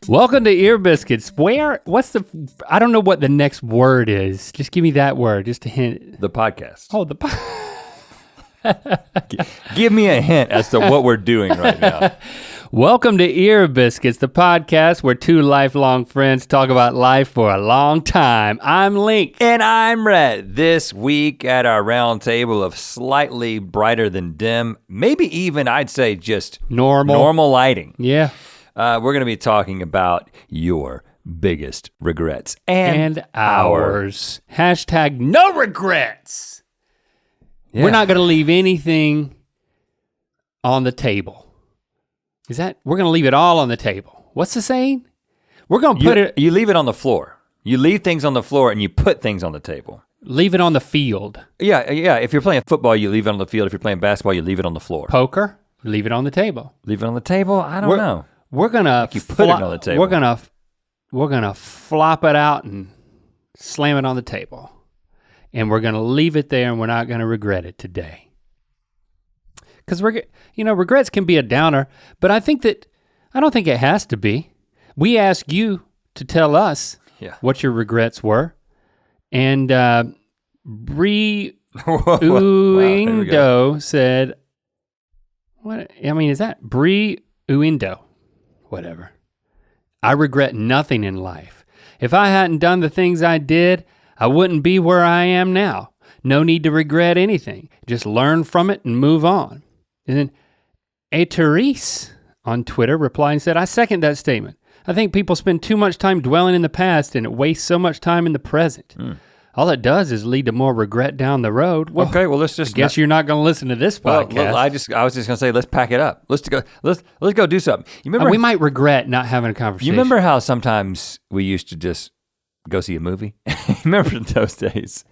Welcome to Ear Biscuits. I don't know what the next word is. Just give me that word, just a hint. The podcast. Oh, Give me a hint as to what we're doing right now. Welcome to Ear Biscuits, the podcast where two lifelong friends talk about life for a long time. I'm Link. And I'm Rhett. This week at our round table of slightly brighter than dim, maybe even I'd say just normal lighting. Yeah. We're gonna be talking about your biggest regrets and ours. Hashtag no regrets. Yeah. We're not gonna leave anything on the table. We're gonna leave it all on the table. What's the saying? We're gonna put you leave it on the floor. You leave things on the floor and you put things on the table. Leave it on the field. Yeah, if you're playing football, you leave it on the field. If you're playing basketball, you leave it on the floor. Poker, leave it on the table. Leave it on the table? I don't know. We're gonna you put it on the table. We're gonna flop it out and slam it on the table. And we're gonna leave it there and we're not gonna regret it today. Because regrets can be a downer, but I don't think it has to be. We ask you to tell us what your regrets were. And Bree Uindo said, is that Bree Uindo? Whatever. I regret nothing in life. If I hadn't done the things I did, I wouldn't be where I am now. No need to regret anything. Just learn from it and move on. And then Therese on Twitter replied and said, I second that statement. I think people spend too much time dwelling in the past and it wastes so much time in the present. All it does is lead to more regret down the road. Well, okay, well let's just. I guess you're not going to listen to this podcast. Well, I was just going to say, let's pack it up. Let's go do something. You remember? We might regret not having a conversation. You remember how sometimes we used to just go see a movie? Remember those days?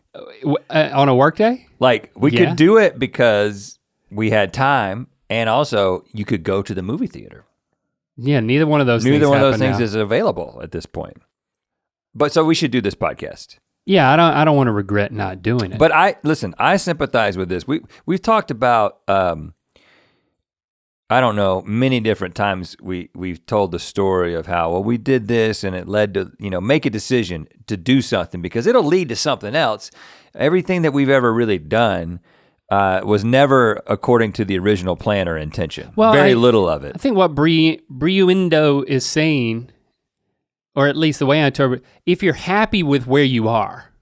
On a work day? Like we could do it because we had time, and also you could go to the movie theater. Yeah, neither one of those things is available at this point. But so we should do this podcast. Yeah, I don't want to regret not doing it. But I sympathize with this. We've talked about many different times we've told the story of how we did this and it led to, make a decision to do something because it'll lead to something else. Everything that we've ever really done was never according to the original plan or intention. Well, very little of it. I think what Briundo is saying, or at least the way I interpret it, if you're happy with where you are,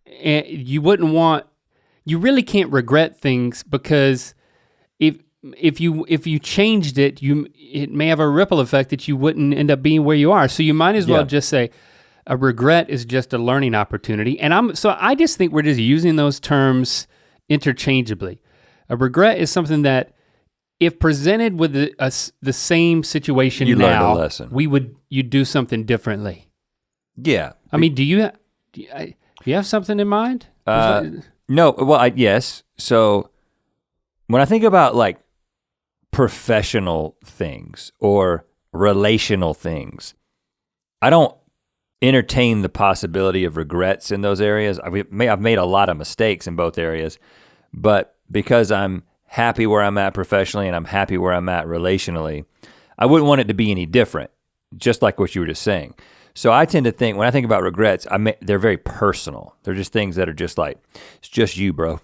and you really can't regret things because if you changed it, it may have a ripple effect that you wouldn't end up being where you are. So you might as well just say a regret is just a learning opportunity. And I just think we're just using those terms interchangeably. A regret is something that if presented with the same situation you learned a lesson. You'd do something differently. Yeah. I mean, do you have something in mind? No, well, yes. So when I think about like professional things or relational things, I don't entertain the possibility of regrets in those areas. I've made a lot of mistakes in both areas, but because I'm happy where I'm at professionally and I'm happy where I'm at relationally, I wouldn't want it to be any different, just like what you were just saying. So I tend to think, when I think about regrets, they're very personal. They're just things that are just like, it's just you, bro.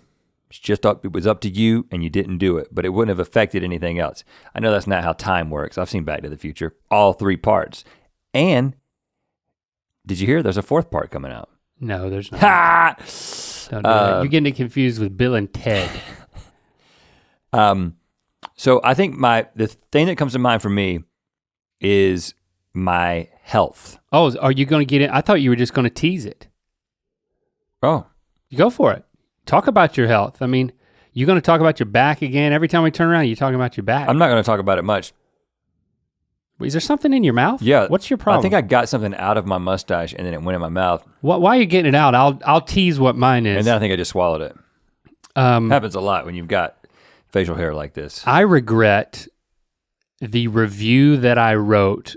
It was up to you and you didn't do it, but it wouldn't have affected anything else. I know that's not how time works. I've seen Back to the Future, all 3 parts. And did you hear there's a 4th part coming out? No, there's not. Ha! Don't do that. You're getting it confused with Bill and Ted. So I think the thing that comes to mind for me is my health. Oh, are you gonna get it? I thought you were just gonna tease it. Oh. You go for it. Talk about your health. I mean, you're gonna talk about your back again. Every time we turn around, you're talking about your back. I'm not gonna talk about it much. Is there something in your mouth? Yeah. What's your problem? I think I got something out of my mustache and then it went in my mouth. Why are you getting it out? I'll tease what mine is. And then I think I just swallowed it. Happens a lot when you've got facial hair like this. I regret the review that I wrote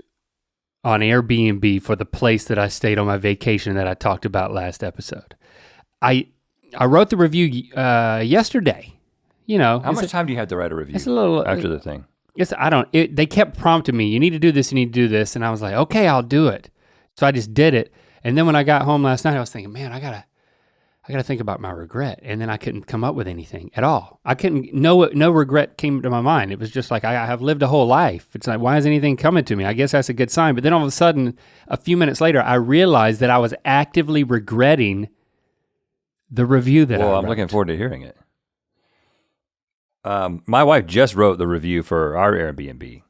on Airbnb for the place that I stayed on my vacation that I talked about last episode. I wrote the review yesterday. How much time do you have to write a review it's a little, after the thing? They kept prompting me, you need to do this, you need to do this. And I was like, okay, I'll do it. So I just did it. And then when I got home last night, I was thinking, man, I gotta think about my regret. And then I couldn't come up with anything at all. No regret came to my mind. It was just like, I have lived a whole life. It's like, why is anything coming to me? I guess that's a good sign. But then all of a sudden, a few minutes later, I realized that I was actively regretting the review that I wrote. Well, I'm looking forward to hearing it. My wife just wrote the review for our Airbnb.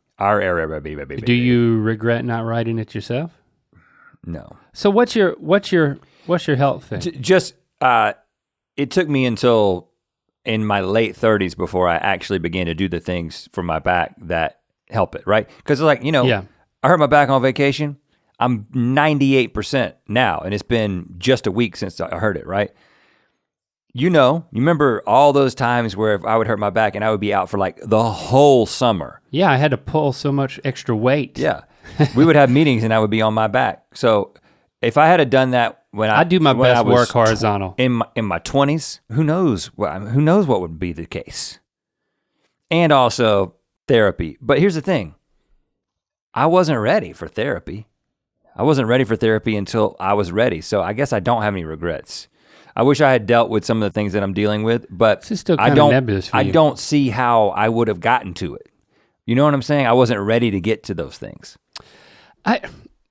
Do you regret not writing it yourself? No. So what's your health thing? It took me until in my late 30s before I actually began to do the things for my back that help it, right? Because like, I hurt my back on vacation. I'm 98% now, and it's been just a week since I hurt it, right? You remember all those times where if I would hurt my back and I would be out for like the whole summer. Yeah, I had to pull so much extra weight. Yeah, we would have meetings and I would be on my back. So if I had done that I do my best work horizontal. In my 20s, who knows what would be the case. And also therapy. But here's the thing, I wasn't ready for therapy. I wasn't ready for therapy until I was ready. So I guess I don't have any regrets. I wish I had dealt with some of the things that I'm dealing with, but this is still kind of nebulous for you. I don't see how I would have gotten to it. You know what I'm saying? I wasn't ready to get to those things.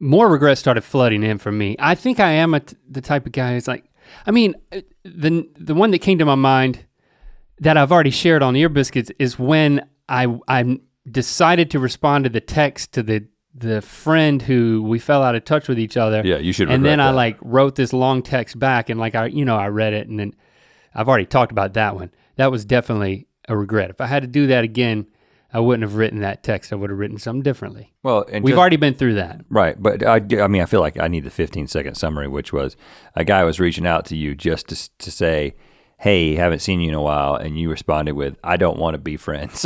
More regrets started flooding in for me. I think I am the type of guy who's like, the one that came to my mind that I've already shared on Ear Biscuits is when I decided to respond to the text to the friend who we fell out of touch with each other. Yeah, you should. And then that. I like wrote this long text back, and like I read it, and then I've already talked about that one. That was definitely a regret. If I had to do that again, I wouldn't have written that text. I would have written something differently. Well, we've already been through that. Right, but I feel like I need the 15-second summary, which was a guy was reaching out to you just to say, hey, haven't seen you in a while, and you responded with, I don't want to be friends.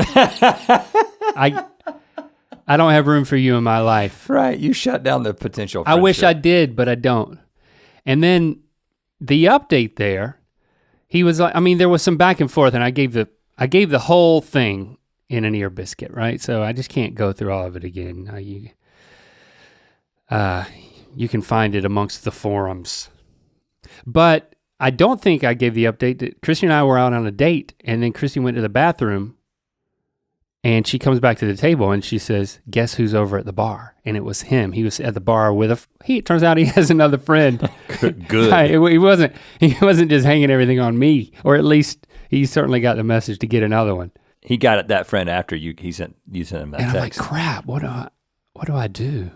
I don't have room for you in my life. Right, you shut down the potential friendship. I wish I did, but I don't. And then the update there, he was like, there was some back and forth, and I gave the whole thing in an Ear Biscuit, right? So I just can't go through all of it again. You can find it amongst the forums. But I don't think I gave the update that Christy and I were out on a date, and then Christy went to the bathroom, and she comes back to the table and she says, guess who's over at the bar? And it was him. He was at the bar with it turns out he has another friend. Good. He wasn't just hanging everything on me, or at least he certainly got the message to get another one. He got it, that friend, after you sent him that and text. I'm like, crap, what do I do?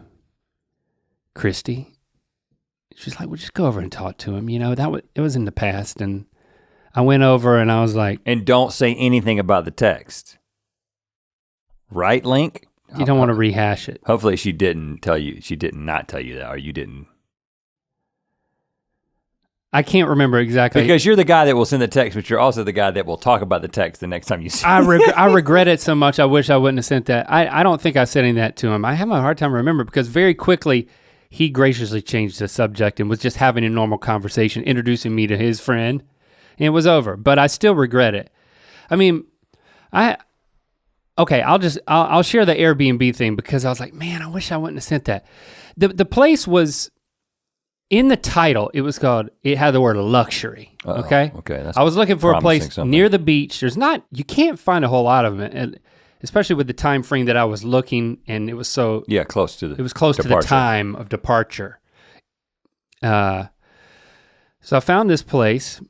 Christy? She's like, well, just go over and talk to him. It was in the past. And I went over and I was like. And don't say anything about the text. Right, Link? You don't want to rehash it. Hopefully she did not tell you that, or you didn't. I can't remember exactly. Because you're the guy that will send the text, but you're also the guy that will talk about the text the next time you see it. I regret it so much. I wish I wouldn't have sent that. I don't think I said any of that to him. I have a hard time remembering because very quickly he graciously changed the subject and was just having a normal conversation, introducing me to his friend, and it was over. But I still regret it. Okay, I'll share the Airbnb thing because I was like, man, I wish I wouldn't have sent that. The place was, in the title, it had the word luxury, okay? Okay, I was looking for a place something. near the beach. You can't find a whole lot of them, especially with the time frame that I was looking, and it was so. Yeah, close to the time of departure. So I found this place.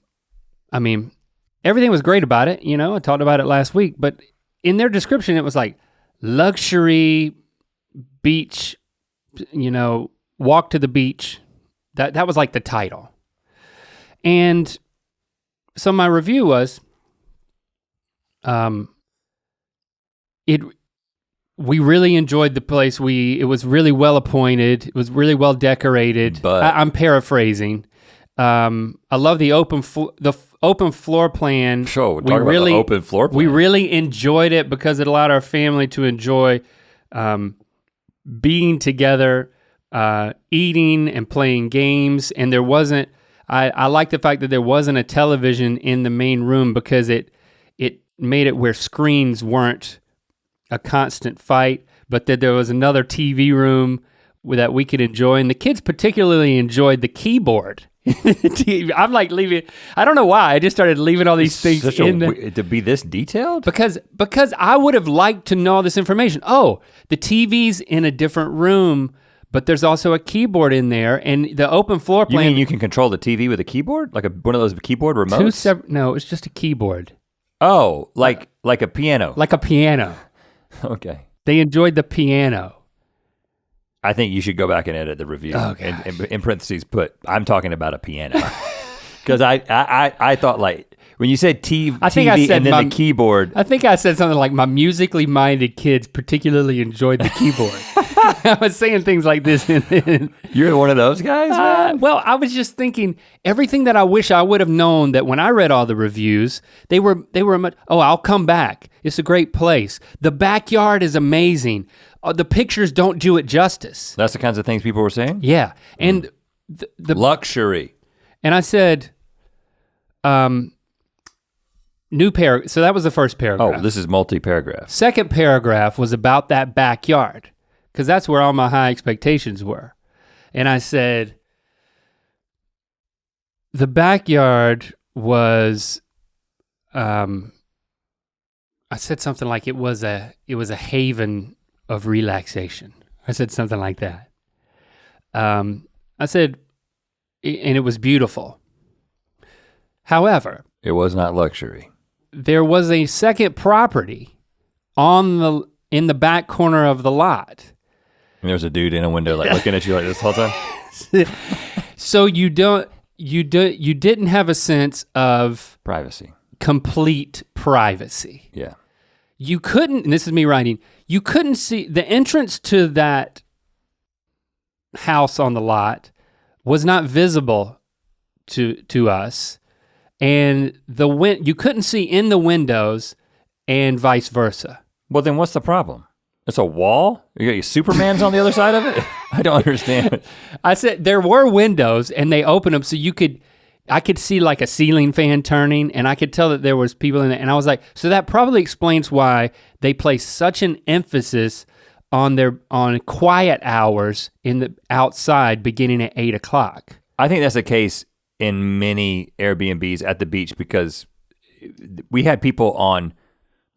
Everything was great about it, I talked about it last week, but in their description, it was like luxury beach, walk to the beach. That was like the title. And so my review was, we really enjoyed the place. It was really well appointed. It was really well decorated. But I'm paraphrasing. I love the open floor plan. Sure, we're talking about the open floor plan. We really enjoyed it because it allowed our family to enjoy being together, eating and playing games. And there wasn't, I like the fact that there wasn't a television in the main room because it made it where screens weren't a constant fight, but that there was another TV room that we could enjoy, and the kids particularly enjoyed the keyboard. I'm like leaving, I don't know why, I just started leaving all these things to be this detailed? Because I would have liked to know all this information. Oh, the TV's in a different room, but there's also a keyboard in there, and the open floor plan. You mean you can control the TV with a keyboard? Like one of those keyboard remotes? No, it's just a keyboard. Oh, like a piano. Like a piano. Okay. They enjoyed the piano. I think you should go back and edit the review. And in parentheses put, I'm talking about a piano. Because I thought like, when you said TV and then the keyboard. I think I said something like, my musically minded kids particularly enjoyed the keyboard. I was saying things like this. You're one of those guys, man? Well, I was just thinking everything that I wish I would have known, that when I read all the reviews, they were much, oh, I'll come back. It's a great place. The backyard is amazing. The pictures don't do it justice. That's the kinds of things people were saying? Yeah, and the luxury. And I said, so that was the first paragraph. Oh, this is multi-paragraph. Second paragraph was about that backyard, because that's where all my high expectations were. And I said, the backyard was, I said something like it was a haven of relaxation. I said something like that. I said, and it was beautiful. However, it was not luxury. There was a second property in the back corner of the lot. And there was a dude in a window like looking at you like this whole time. So you didn't have a sense of privacy. Complete privacy. Yeah. You couldn't, and this is me writing, you couldn't see the entrance to that house on the lot was not visible to us, and you couldn't see in the windows, and vice versa. Well, then what's the problem? It's a wall? You got your Supermans on the other side of it? I don't understand. I said there were windows, and they opened them so I could see like a ceiling fan turning, and I could tell that there was people in it, and I was like, so that probably explains why they place such an emphasis on quiet hours in the outside beginning at 8 o'clock. I think that's the case in many Airbnbs at the beach, because we had people on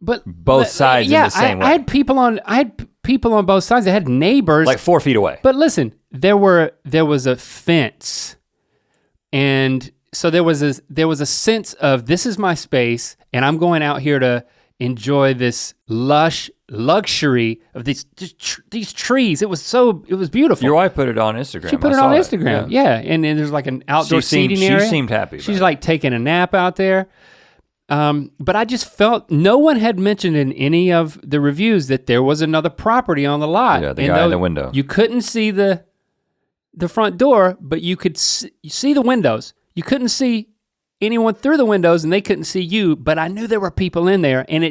both sides in the same way. I had people on both sides. I had neighbors like 4 feet away. But listen, there was a fence, and so there was a sense of, this is my space, and I'm going out here to enjoy this luxury of these trees. It was beautiful. Your wife put it on Instagram. She put it on Instagram. Yeah, and there's like an outdoor seating area. She seemed happy. She's like taking a nap out there. But I just felt no one had mentioned in any of the reviews that there was another property on the lot. Yeah, the guy in the window. You couldn't see the front door, but you could see the windows. You couldn't see anyone through the windows, and they couldn't see you, but I knew there were people in there, and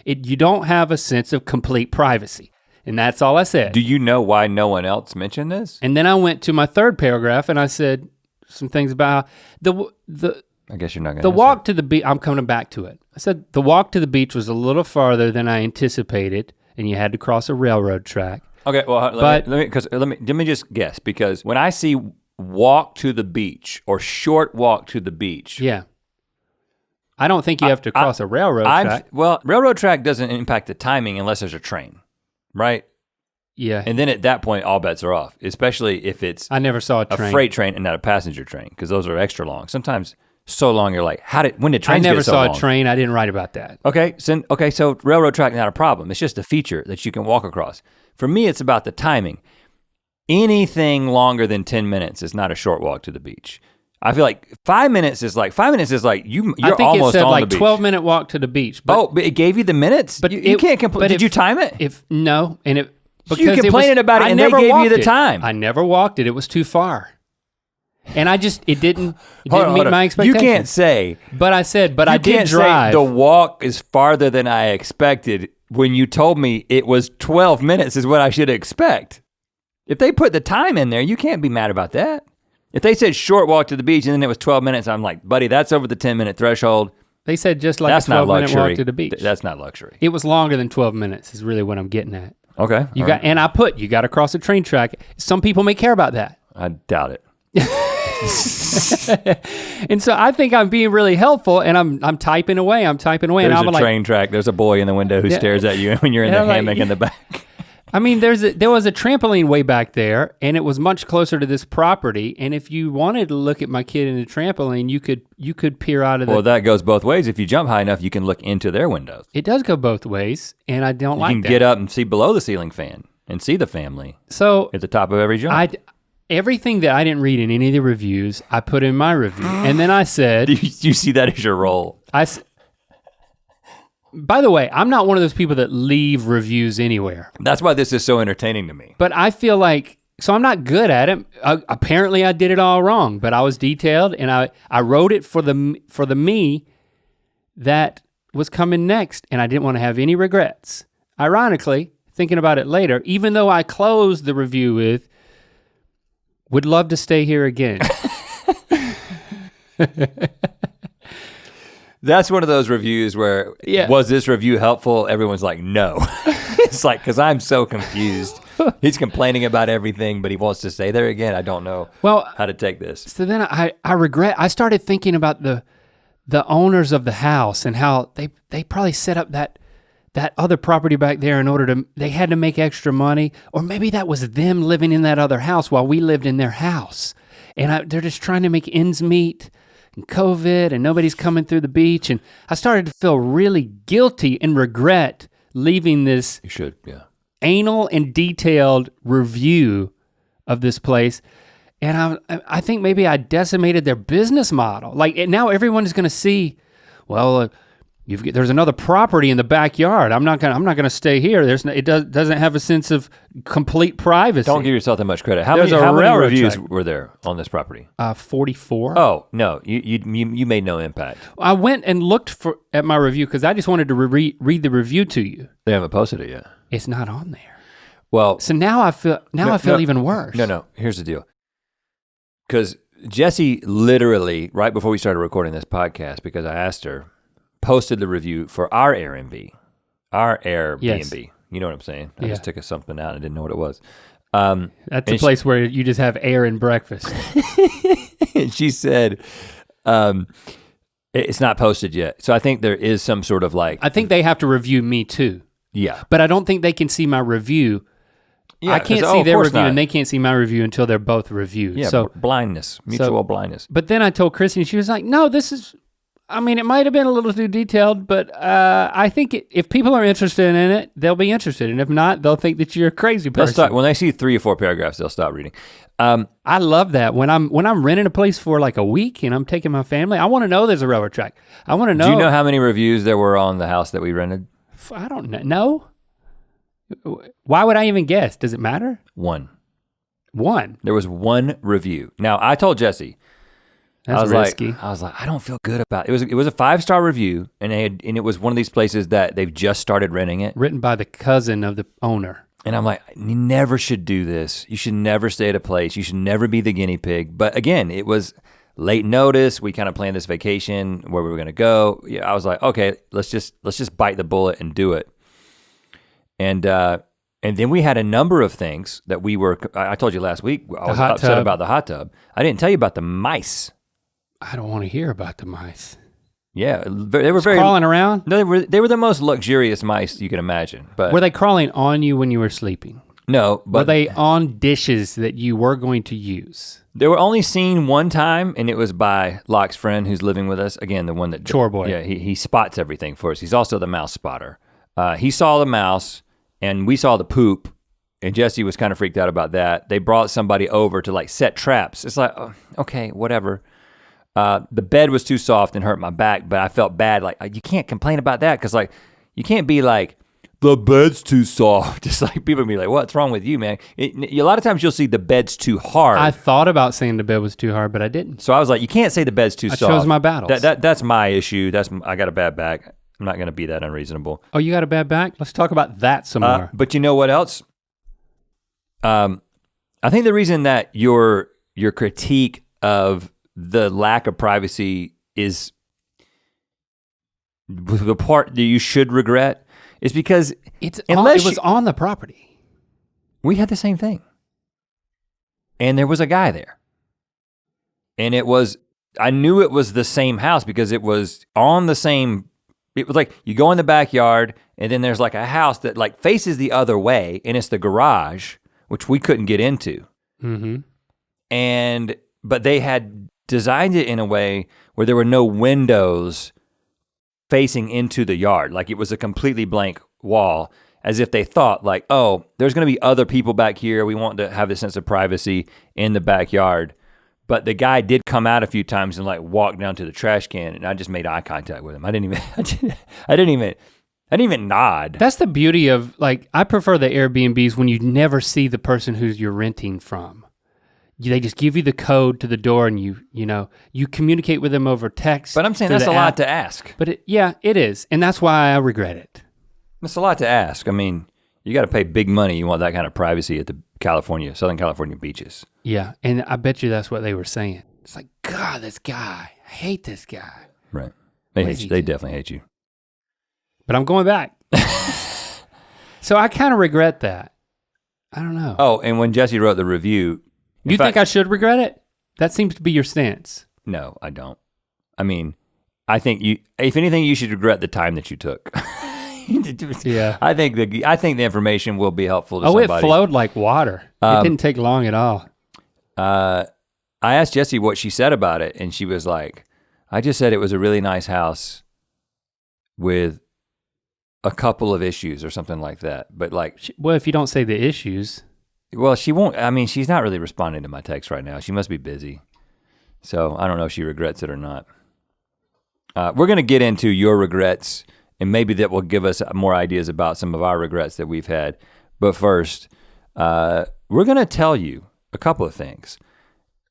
you don't have a sense of complete privacy. And that's all I said. Do you know why no one else mentioned this? And then I went to my third paragraph, and I said some things about I guess you're not gonna the walk to the beach. I'm coming back to it. I said the walk to the beach was a little farther than I anticipated, and you had to cross a railroad track. Okay, well, let me just guess, because when I see walk to the beach or short walk to the beach. Yeah. I don't think you have to cross a railroad track. Well, railroad track doesn't impact the timing unless there's a train, right? Yeah. And then at that point, all bets are off, especially if it's I never saw a freight train and not a passenger train, because those are extra long. Sometimes so long you're like, when did trains get so long? I never saw a train, I didn't write about that. Okay, so railroad track not a problem. It's just a feature that you can walk across. For me, it's about the timing. Anything longer than 10 minutes is not a short walk to the beach. I feel like 5 minutes is like you're almost on the beach. I think it said like 12-minute walk to the beach. But it gave you the minutes? But you can't complain. Did you time it? No, and it because you complaining about it and they gave you the time. I never walked it. It was too far. And it didn't meet my expectations. You can't say. But I did drive. Say the walk is farther than I expected when you told me it was 12 minutes is what I should expect. If they put the time in there, you can't be mad about that. If they said short walk to the beach and then it was 12 minutes, I'm like, buddy, that's over the 10-minute threshold. They said just like That's a not 12-minute luxury. walk to the beach. That's not luxury. It was longer than 12 minutes is really what I'm getting at. Okay. You got, and I put, you got to cross a train track. Some people may care about that. I doubt it. And so I think I'm being really helpful, and I'm typing away. There's and I'm a train track. There's a boy in the window who stares at you when you're in the hammock in the back. I mean, there was a trampoline way back there, and it was much closer to this property. And if you wanted to look at my kid in the trampoline, you could peer out of the. Well, that goes both ways. If you jump high enough, you can look into their windows. It does go both ways, and I don't like that. You can get up and see below the ceiling fan and see the family. So at the top of every jump. Everything that I didn't read in any of the reviews, I put in my review, and then I said, "Do you see that as your role?" By the way, I'm not one of those people that leave reviews anywhere. That's why this is so entertaining to me. But I feel like, so I'm not good at it. Apparently I did it all wrong, but I was detailed and I wrote it for the me that was coming next, and I didn't want to have any regrets. Ironically, thinking about it later, even though I closed the review with, would love to stay here again. That's one of those reviews where, was this review helpful? Everyone's like, no. It's like, because I'm so confused. He's complaining about everything, but he wants to stay there again. I don't know how to take this. So then I started thinking about the owners of the house and how they probably set up that other property back there in order to, they had to make extra money, or maybe that was them living in that other house while we lived in their house. And they're just trying to make ends meet. And COVID, and nobody's coming through the beach, and I started to feel really guilty and regret leaving this anal and detailed review of this place. And I think maybe I decimated their business model. Like now everyone is gonna see, well, there's another property in the backyard. I'm not gonna stay here. It doesn't have a sense of complete privacy. Don't give yourself that much credit. How many reviews were there on this property? 44. Oh no, you made no impact. I went and looked at my review because I just wanted to read the review to you. They haven't posted it yet. It's not on there. Well, so now I feel even worse. No. Here's the deal. Because Jessie literally right before we started recording this podcast, because I asked her, posted the review for our Airbnb. Yes. You know what I'm saying? I just took something out and didn't know what it was. That's a place where you just have air and breakfast. And she said, it's not posted yet. So I think there is some sort of like. I think they have to review me too. Yeah. But I don't think they can see my review. Yeah, I can't see their review and they can't see my review until they're both reviewed. Yeah, so blindness, mutual blindness. But then I told Chrissy and she was like, no, I mean, it might have been a little too detailed, but I think if people are interested in it, they'll be interested. And if not, they'll think that you're a crazy person. When they see 3 or 4 paragraphs, they'll stop reading. I love that. When I'm renting a place for like a week and I'm taking my family, I want to know there's a railroad track. I want to know. Do you know how many reviews there were on the house that we rented? I don't know. No? Why would I even guess? Does it matter? 1. There was 1 review. Now, I told Jessie, That's risky. I was like, I don't feel good about it. It was a 5-star review, and it was one of these places that they've just started renting it. Written by the cousin of the owner. And I'm like, you never should do this. You should never stay at a place. You should never be the guinea pig. But again, it was late notice. We kind of planned this vacation where we were gonna go. I was like, okay, let's just bite the bullet and do it. And then we had a number of things that I told you last week, I was upset about the hot tub. I didn't tell you about the mice. I don't want to hear about the mice. Yeah, they were very crawling around. No, they were the most luxurious mice you can imagine. But were they crawling on you when you were sleeping? No, but were they on dishes that you were going to use? They were only seen one time, and it was by Locke's friend who's living with us. Again, the one that chore boy. Yeah, he spots everything for us. He's also the mouse spotter. He saw the mouse, and we saw the poop. And Jessie was kind of freaked out about that. They brought somebody over to like set traps. It's like, oh, okay, whatever. The bed was too soft and hurt my back, but I felt bad. Like, you can't complain about that because like, you can't be like, the bed's too soft. Just like people be like, what's wrong with you, man? A lot of times you'll see the bed's too hard. I thought about saying the bed was too hard, but I didn't. So I was like, you can't say the bed's too soft. I chose my battles. That's my issue. I got a bad back. I'm not gonna be that unreasonable. Oh, you got a bad back? Let's talk about that some more. But you know what else? I think the reason that your critique of the lack of privacy is the part that you should regret is because it unless was on the property. we had the same thing. And there was a guy there. And I knew it was the same house because it was on the same, it was like you go in the backyard and then there's like a house that like faces the other way and it's the garage, which we couldn't get into. Mm-hmm. But they had designed it in a way where there were no windows facing into the yard. Like it was a completely blank wall, as if they thought like, oh, there's gonna be other people back here. We want to have this sense of privacy in the backyard. But the guy did come out a few times and like walk down to the trash can, and I just made eye contact with him. I didn't even nod. That's the beauty of, like, I prefer the Airbnbs when you never see the person who you're renting from. They just give you the code to the door and you communicate with them over text. But I'm saying that's a lot to ask. But it is, and that's why I regret it. That's a lot to ask. I mean, you gotta pay big money. You want that kind of privacy at the Southern California beaches. Yeah, and I bet you that's what they were saying. It's like, God, this guy, I hate this guy. Right, they hate you. They definitely hate you. But I'm going back. So I kind of regret that. I don't know. Oh, and when Jesse wrote the review. You think I should regret it? That seems to be your stance. No, I don't. I mean, I think if anything, you should regret the time that you took. Yeah. I think the information will be helpful to somebody. It flowed like water. It didn't take long at all. I asked Jessie what she said about it, and she was like, I just said it was a really nice house with a couple of issues or something like that. But like, well, if you don't say the issues. Well, she won't, I mean, she's not really responding to my text right now. She must be busy. So I don't know if she regrets it or not. We're gonna get into your regrets, and maybe that will give us more ideas about some of our regrets that we've had. But first, we're gonna tell you a couple of things.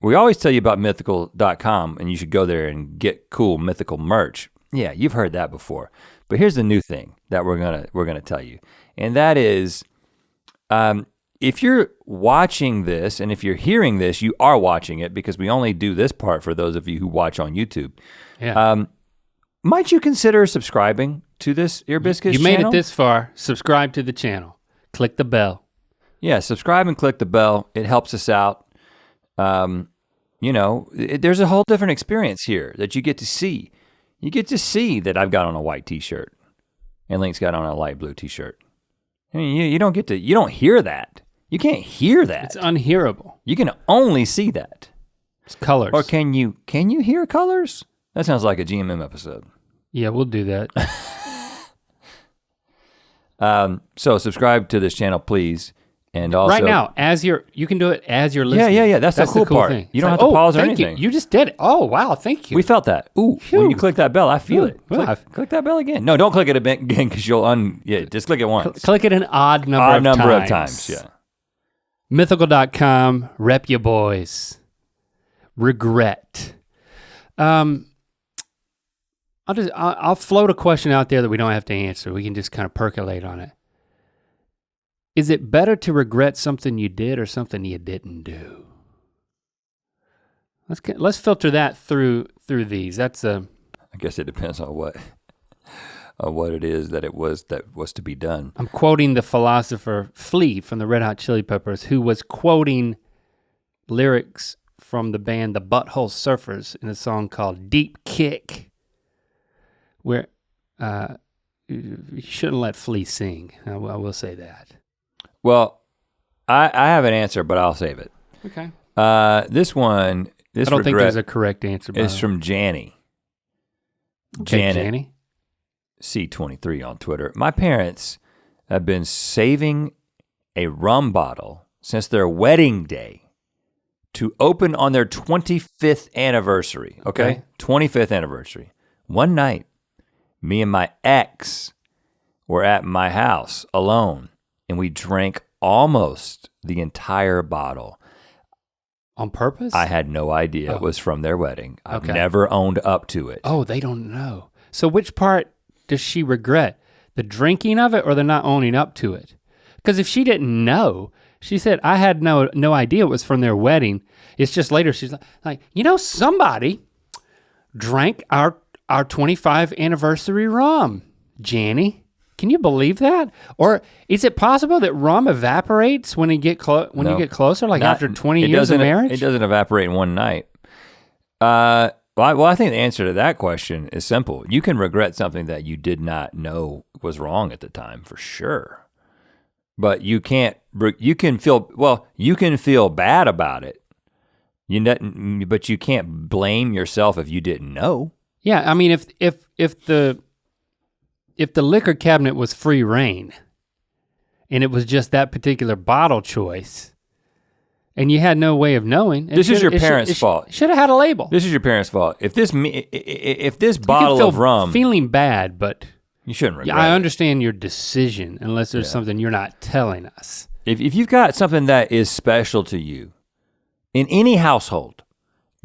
We always tell you about mythical.com, and you should go there and get cool mythical merch. Yeah, you've heard that before. But here's the new thing that we're gonna tell you. And that is, if you're watching this, and if you're hearing this, you are watching it because we only do this part for those of you who watch on YouTube. Yeah. Might you consider subscribing to this Ear Biscuits channel? You made it this far, subscribe to the channel. Click the bell. Yeah, subscribe and click the bell. It helps us out. There's a whole different experience here that you get to see. You get to see that I've got on a white t-shirt and Link's got on a light blue t-shirt. I mean, you don't hear that. You can't hear that. It's unhearable. You can only see that. It's colors. Or can you hear colors? That sounds like a GMM episode. Yeah, we'll do that. So subscribe to this channel, please. And also right now, you can do it as you're listening. Yeah. That's the cool part. Thing. You don't have to pause or anything. You just did it. Oh, wow, thank you. We felt that. Ooh, when you click that bell, I feel it. Well, click that bell again. No, don't click it again because you'll just click it once. Click it an odd number of times. Yeah. Mythical.com, rep ya boys. Regret. I'll float a question out there that we don't have to answer. We can just kind of percolate on it. Is it better to regret something you did or something you didn't do? Let's filter that through these. I guess it depends on what it is that was to be done. I'm quoting the philosopher Flea from the Red Hot Chili Peppers, who was quoting lyrics from the band the Butthole Surfers in a song called Deep Kick, where you shouldn't let Flea sing. I will say that. Well, I have an answer, but I'll save it. Okay. This one, I don't think there's a correct answer. It's from Janny. Okay, Janny. C23 on Twitter. My parents have been saving a rum bottle since their wedding day to open on their 25th anniversary. Okay? 25th anniversary. One night, me and my ex were at my house alone, and we drank almost the entire bottle. On purpose? I had no idea it was from their wedding. I've never owned up to it. Oh, they don't know. So which part does she regret? The drinking of it or the not owning up to it? Because if she didn't know, she said, I had no idea it was from their wedding. It's just later she's like, somebody drank our our 25th anniversary rum, Janny. Can you believe that? Or is it possible that rum evaporates when you get you get closer, like after 20 years of marriage? It doesn't evaporate in one night. Well, I think the answer to that question is simple. You can regret something that you did not know was wrong at the time, for sure. But you can feel bad about it. But you can't blame yourself if you didn't know. Yeah, I mean, if the liquor cabinet was free reign, and it was just that particular bottle choice, and you had no way of knowing, this is your parents' fault. Should have had a label. This is your parents' fault. If this bottle of rum, feeling bad, but you shouldn't regret. I understand your decision, unless there's something you're not telling us. If you've got something that is special to you, in any household,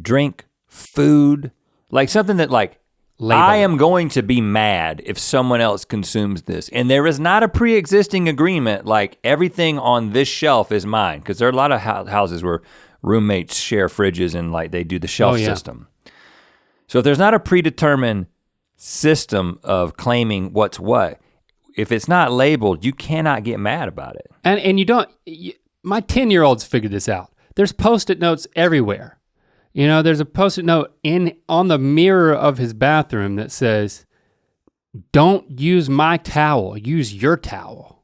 drink, food, like something that like, label. I am going to be mad if someone else consumes this. And there is not a pre-existing agreement like everything on this shelf is mine. Because there are a lot of houses where roommates share fridges and like they do the shelf system. So if there's not a predetermined system of claiming what's what, if it's not labeled, you cannot get mad about it. And you don't, my 10-year-olds figured this out. There's Post-it notes everywhere. You know, there's a Post-it note on the mirror of his bathroom that says, "Don't use my towel, use your towel."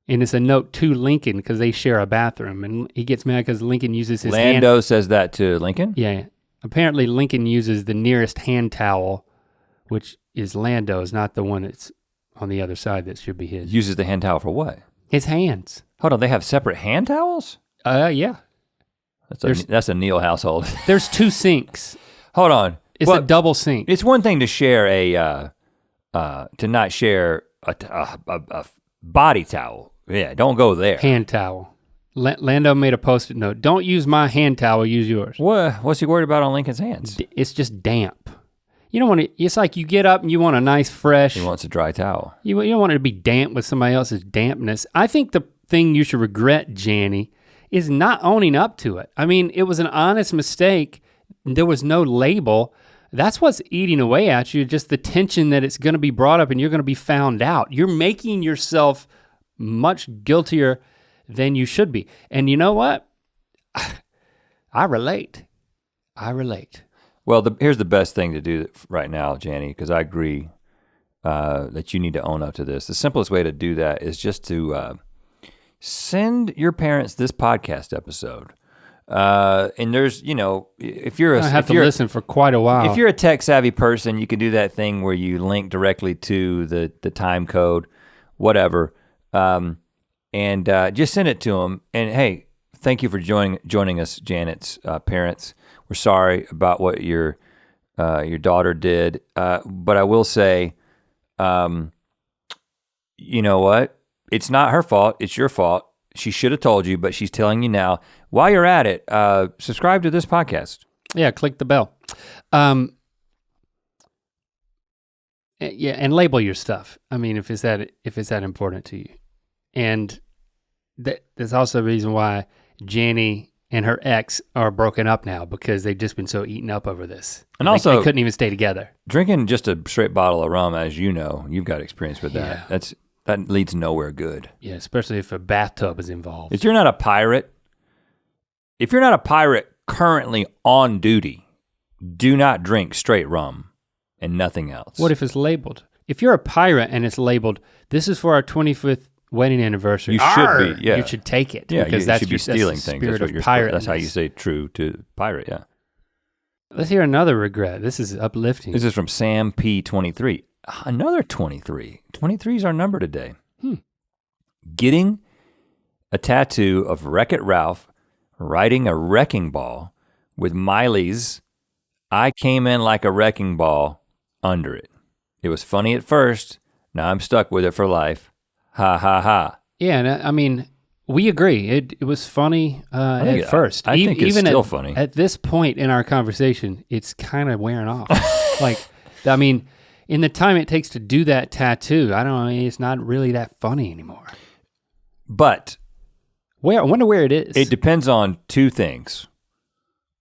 And it's a note to Lincoln because they share a bathroom, and he gets mad because Lincoln uses his Lando says that to Lincoln? Yeah, apparently Lincoln uses the nearest hand towel, which is Lando's, not the one that's on the other side that should be his. Uses the hand towel for what? His hands. Hold on, they have separate hand towels? Yeah. That's a Neil household. There's 2 sinks. Hold on. It's a double sink. It's one thing to share to not share a body towel. Yeah, don't go there. Hand towel. Lando made a Post-it note. Don't use my hand towel, use yours. What's he worried about on Lincoln's hands? It's just damp. You don't want it, it's like you get up and you want a nice fresh. He wants a dry towel. You don't want it to be damp with somebody else's dampness. I think the thing you should regret, Janny, is not owning up to it. I mean, it was an honest mistake. There was no label. That's what's eating away at you, just the tension that it's gonna be brought up and you're gonna be found out. You're making yourself much guiltier than you should be. And you know what? I relate. Well, here's the best thing to do right now, Janny, because I agree that you need to own up to this. The simplest way to do that is just to send your parents this podcast episode. And there's, if you're I have to listen for quite a while. If you're a tech savvy person, you can do that thing where you link directly to the time code, whatever, and just send it to them. And hey, thank you for joining us, Janet's parents. We're sorry about what your daughter did, but I will say, you know what? It's not her fault, it's your fault. She should have told you, but she's telling you now. While you're at it, subscribe to this podcast. Yeah, click the bell. Yeah, and label your stuff. I mean, if it's that important to you. And there's also a reason why Janny and her ex are broken up now, because they've just been so eaten up over this. And also, they couldn't even stay together. Drinking just a straight bottle of rum, as you know, you've got experience with that. Yeah. That leads nowhere good. Yeah, especially if a bathtub is involved. If you're not a pirate currently on duty, do not drink straight rum and nothing else. What if it's labeled? If you're a pirate and it's labeled, this is for our 25th wedding anniversary. You should be, yeah. You should take it. Yeah, because you should be stealing things. That's how you say true to pirate, yeah. Let's hear another regret. This is uplifting. This is from Sam P23. Another 23. 23 is our number today. Getting a tattoo of Wreck-It Ralph riding a wrecking ball with Miley's "I came in like a wrecking ball" under it. It was funny at first. Now I'm stuck with it for life. Ha ha ha. Yeah, and I mean, we agree. It was funny at first. I think it's still funny. At this point in our conversation, it's kind of wearing off. I mean, in the time it takes to do that tattoo, I don't know, it's not really that funny anymore. But I wonder where it is. It depends on 2 things.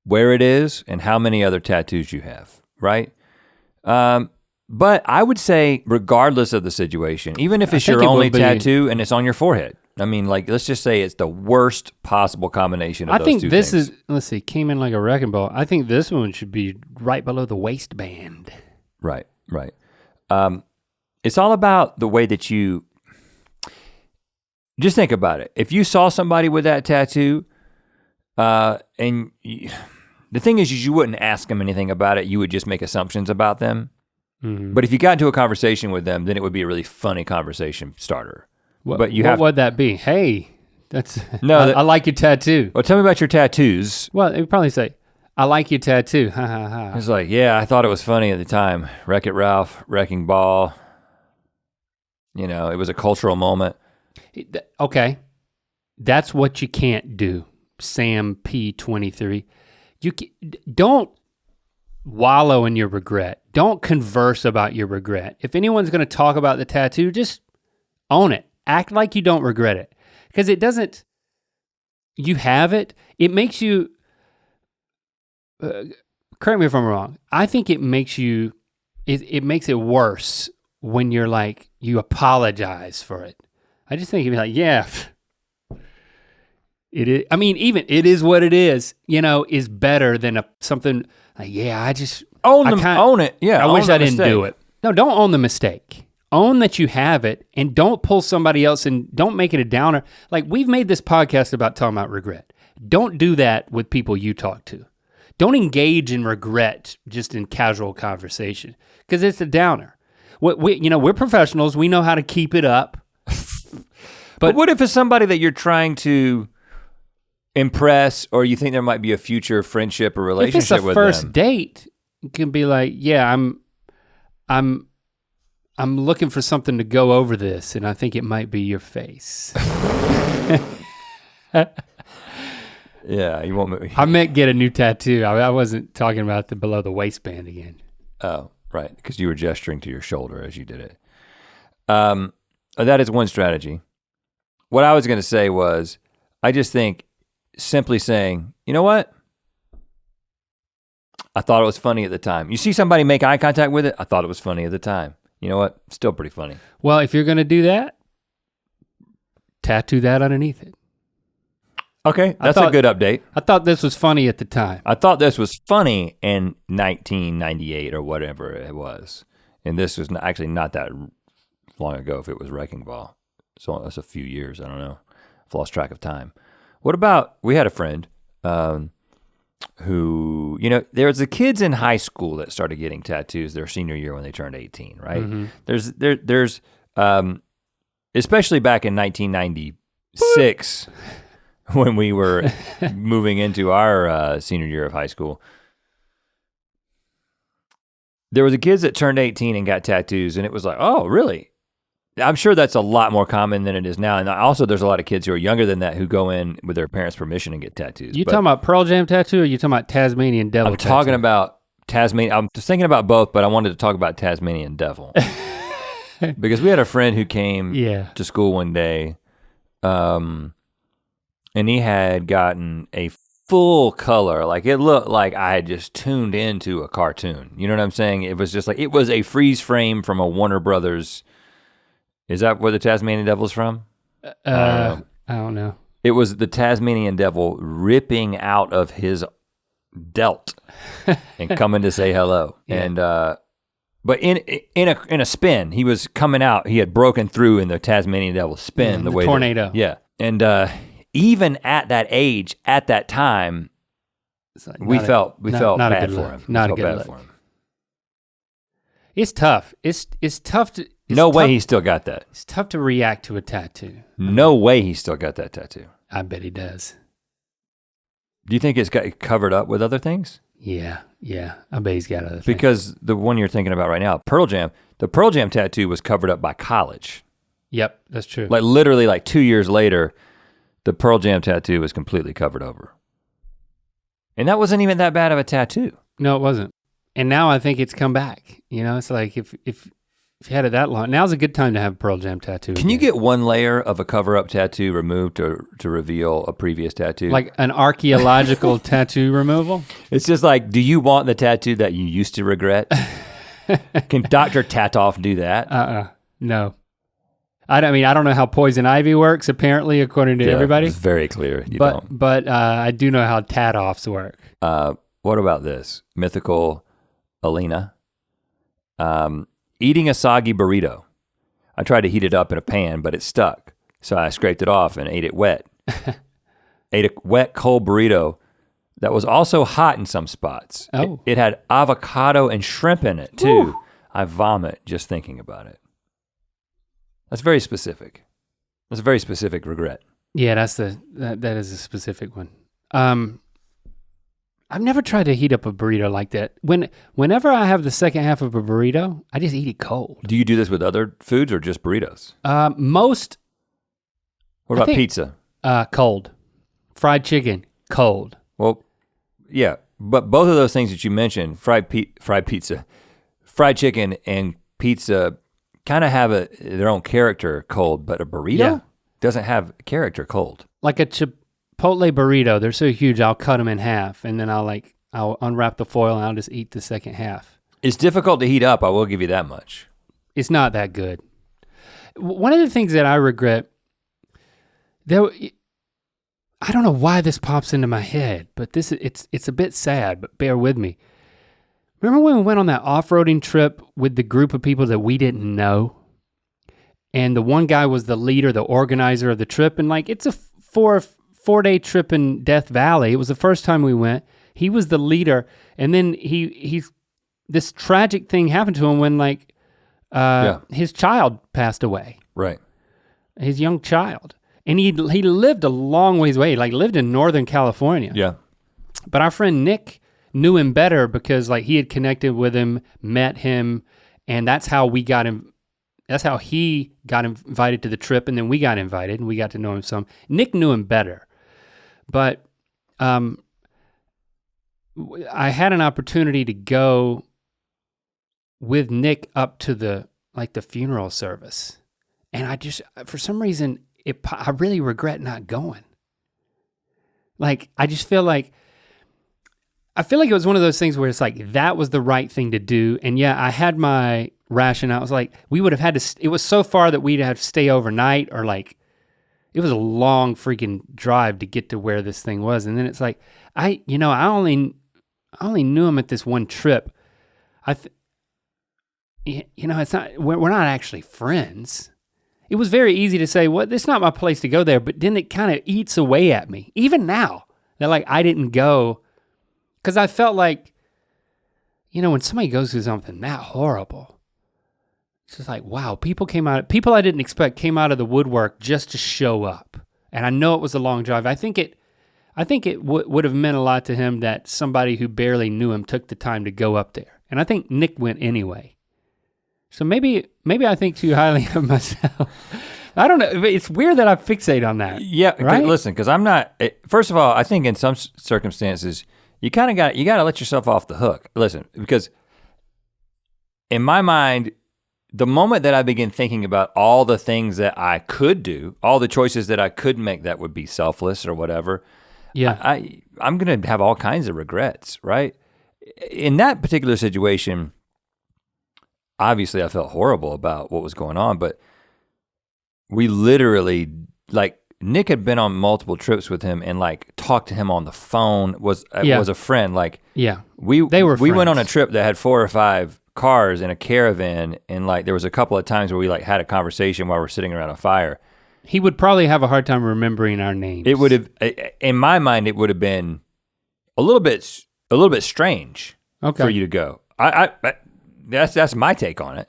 Where it is and how many other tattoos you have, right? But I would say regardless of the situation, even if it's think your it will only be- tattoo and it's on your forehead. I mean, like, let's just say it's the worst possible combination of I those think two this things. is, let's see, came in like a wrecking ball. I think this one should be right below the waistband. Right. It's all about the way that you, just think about it. If you saw somebody with that tattoo, the thing is you wouldn't ask them anything about it, you would just make assumptions about them. Mhm. But if you got into a conversation with them, then it would be a really funny conversation starter. What, but you what have- would that be? Hey, that's, No, I, that- I like your tattoo. Well, tell me about your tattoos. Well, they would probably say, I like your tattoo, ha ha ha. It's like, yeah, I thought it was funny at the time. Wreck-It Ralph, Wrecking Ball. You know, it was a cultural moment. Okay, that's what you can't do, Sam P23. Don't wallow in your regret. Don't converse about your regret. If anyone's gonna talk about the tattoo, just own it. Act like you don't regret it. Because it doesn't, you have it, it makes you, correct me if I'm wrong, I think it makes you, it makes it worse when you're like, you apologize for it. I just think you'd be like, yeah, it is, I mean, even it is what it is, you know, is better than something like, yeah, I just, Own it. Yeah, I own wish the I didn't do mistake. it. No, don't own the mistake. Own that you have it and don't pull somebody else and don't make it a downer. Like we've made this podcast about talking about regret. Don't do that with people you talk to. Don't engage in regret just in casual conversation because it's a downer. We're professionals. We know how to keep it up. But what if it's somebody that you're trying to impress or you think there might be a future friendship or If it's relationship a with first them? date, you can be like, yeah, I'm looking for something to go over this, and I think it might be your face. Yeah, you won't move. I meant get a new tattoo. I wasn't talking about the below the waistband again. Oh, right, because you were gesturing to your shoulder as you did it. That is one strategy. What I was gonna say was, I just think simply saying, you know what? I thought it was funny at the time. You see somebody make eye contact with it, I thought it was funny at the time. You know what? Still pretty funny. Well, if you're gonna do that, tattoo that underneath it. Okay, that's thought- a good update. I thought this was funny at the time. I thought this was funny in 1998 or whatever it was. And this was actually not that long ago if it was Wrecking Ball. So that's a few years, I don't know. I've lost track of time. What about, we had a friend who, you know, there was the kids in high school that started getting tattoos their senior year when they turned 18, right? Mhm. There's especially back in 1996 when we were moving into our senior year of high school, there was the kids that turned 18 and got tattoos and it was like, oh, really? I'm sure that's a lot more common than it is now. And also there's a lot of kids who are younger than that who go in with their parents' permission and get tattoos. You But talking about Pearl Jam tattoo or you talking about Tasmanian Devil I'm tattoo? talking about Tasmanian, I'm just thinking about both, but I wanted to talk about Tasmanian Devil. Because we had a friend who came Yeah. to school one day, and he had gotten a full color, like it looked like I had just tuned into a cartoon. You know what I'm saying? It was just like, it was a freeze frame from a Warner Brothers. Is that where the Tasmanian Devil's from? I don't know. It was the Tasmanian Devil ripping out of his delt and coming to say hello. Yeah. And but in a spin, he was coming out. He had broken through in the Tasmanian Devil spin, the way tornado. yeah, and even at that age, at that time, It's like we not a- felt not a bad good for look. him. Not a We good felt look. bad for him. It's tough. It's tough to. It's No way tough- he still got that. It's tough to react to a tattoo. No way he still got that tattoo. I bet he does. Do you think it's got covered up with other things? Yeah. I bet he's got other things. Because the one you're thinking about right now, Pearl Jam, the Pearl Jam tattoo was covered up by college. Yep, that's true. Like literally like 2 years later, the Pearl Jam tattoo was completely covered over. And that wasn't even that bad of a tattoo. No, it wasn't. And now I think it's come back. You know, it's like if you had it that long, now's a good time to have a Pearl Jam tattoo. Can you again. get one layer of a cover-up tattoo removed to reveal a previous tattoo? like an archaeological tattoo removal? it's just like, do you want the tattoo that you used to regret? Can Dr. Tatoff do that? No. I don't know how poison ivy works, apparently, according to everybody. It's very clear you but, don't. But I do know how Tatoffs work. What about this? Mythical Alina. Eating a soggy burrito. I tried to heat it up in a pan, but it stuck. So I scraped it off and ate it wet. Ate a wet, cold burrito that was also hot in some spots. Oh. It had avocado and shrimp in it too. Ooh. I vomit just thinking about it. That's very specific. That's a very specific regret. Yeah, that is a specific one. I've never tried to heat up a burrito like that. Whenever I have the second half of a burrito, I just eat it cold. Do you do this with other foods or just burritos? Most. What about pizza? Cold. Fried chicken, cold. Well, yeah, but both of those things that you mentioned, fried pizza, fried chicken and pizza kind of have their own character cold, but a burrito doesn't have character cold. Like a Chipotle burrito, they're so huge I'll cut them in half and then I'll unwrap the foil and I'll just eat the second half. It's difficult to heat up, I will give you that much. It's not that good. One of the things that I regret, I don't know why this pops into my head, but it's a bit sad, but bear with me. Remember when we went on that off-roading trip with the group of people that we didn't know? And the one guy was the leader, the organizer of the trip, and like it's a four-day trip in Death Valley. It was the first time we went. He was the leader, and then this tragic thing happened to him when his child passed away. Right. His young child. And he lived a long ways away, like lived in Northern California. Yeah. But our friend Nick knew him better because like he had connected with him, met him, and that's how we got him. That's how he got invited to the trip, and then we got invited, and we got to know him some. Nick knew him better, but I had an opportunity to go with Nick up to the funeral service, and I just for some reason I really regret not going. Like I feel like it was one of those things where it's like, that was the right thing to do. And yeah, I had my rationale. I was like, we would have had to, it was so far that we'd have to stay overnight or like, it was a long freaking drive to get to where this thing was. And then it's like, I only knew him at this one trip. It's not, we're not actually friends. It was very easy to say, well, it's not my place to go there. But then it kind of eats away at me. Even now that like I didn't go, because I felt like, when somebody goes through something that horrible, it's just like, wow, people I didn't expect came out of the woodwork just to show up. And I know it was a long drive. I think it would have meant a lot to him that somebody who barely knew him took the time to go up there. And I think Nick went anyway. So maybe I think too highly of myself. I don't know. It's weird that I fixate on that. Yeah, right? Listen, because I'm not, first of all, I think in some circumstances, you got to let yourself off the hook. Listen, because in my mind, the moment that I begin thinking about all the things that I could do, all the choices that I could make that would be selfless or whatever, I'm gonna have all kinds of regrets, right? In that particular situation, obviously I felt horrible about what was going on, but we literally, like, Nick had been on multiple trips with him and like talked to him on the phone, was a friend. Like, we went on a trip that had 4 or 5 cars in a caravan, and like there was a couple of times where we like had a conversation while we're sitting around a fire. He would probably have a hard time remembering our names. It would have, in my mind, it would have been a little bit strange for you to go. That's my take on it.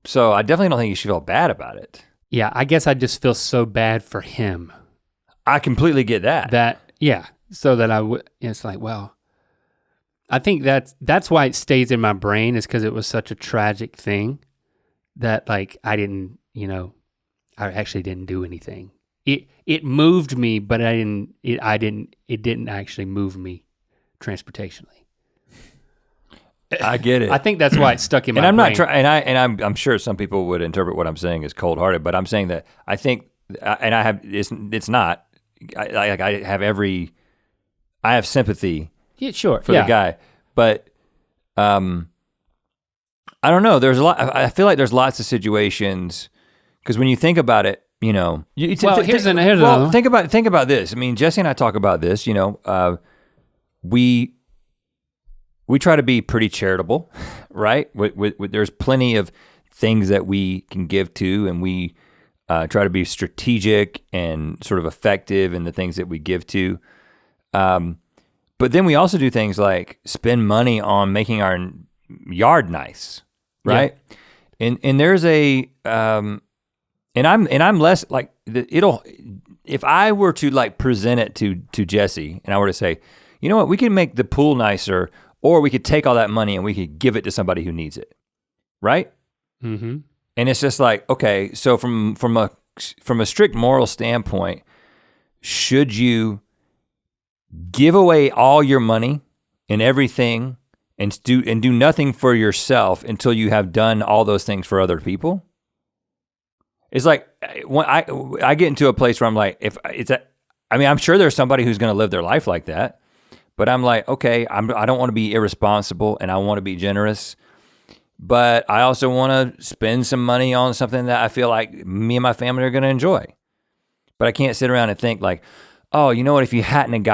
So I definitely don't think you should feel bad about it. Yeah, I guess I just feel so bad for him. I completely get that. So that I would, it's like, well, I think that's why it stays in my brain, is because it was such a tragic thing that like I actually didn't do anything. It moved me, but it didn't actually move me transportationally. I get it. I think that's why it stuck in my brain. And I'm not trying, I'm sure some people would interpret what I'm saying as cold-hearted, but I'm saying that I think, and I have, it's not. I have sympathy. Yeah, sure. For the guy, but I don't know. There's a lot. I feel like there's lots of situations because when you think about it, you know. Here's another. Think about this. I mean, Jesse and I talk about this. You know, we try to be pretty charitable, right? There's plenty of things that we can give to, and we try to be strategic and sort of effective in the things that we give to. But then we also do things like spend money on making our yard nice, right? Yeah. And there's a and I'm less like if I were to like present it to Jesse and I were to say, you know what, we can make the pool nicer, or we could take all that money and we could give it to somebody who needs it, right? Mm-hmm. And it's just like, okay, so from a strict moral standpoint, should you give away all your money and everything and do nothing for yourself until you have done all those things for other people? It's like when I get into a place where I'm like, I'm sure there's somebody who's going to live their life like that, but I'm like, okay, I don't want to be irresponsible and I want to be generous, but I also want to spend some money on something that I feel like me and my family are going to enjoy. But I can't sit around and think like, oh, you know what, if you hadn't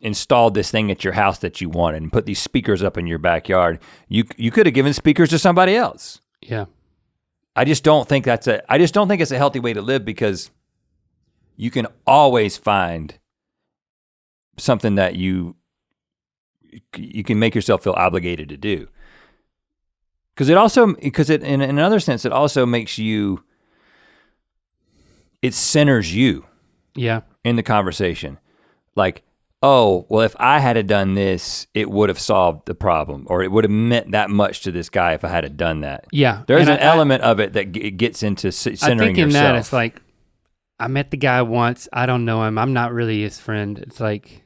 installed this thing at your house that you wanted and put these speakers up in your backyard, you could have given speakers to somebody else. Yeah. I just don't think it's a healthy way to live, because you can always find something that you can make yourself feel obligated to do. Because in another sense, it also makes you, it centers you. Yeah. In the conversation. Like, oh, well, if I had done this, it would have solved the problem, or it would have meant that much to this guy if I had done that. Yeah. There's an element of it that gets into centering yourself. I think in that it's like, I met the guy once, I don't know him, I'm not really his friend. It's like,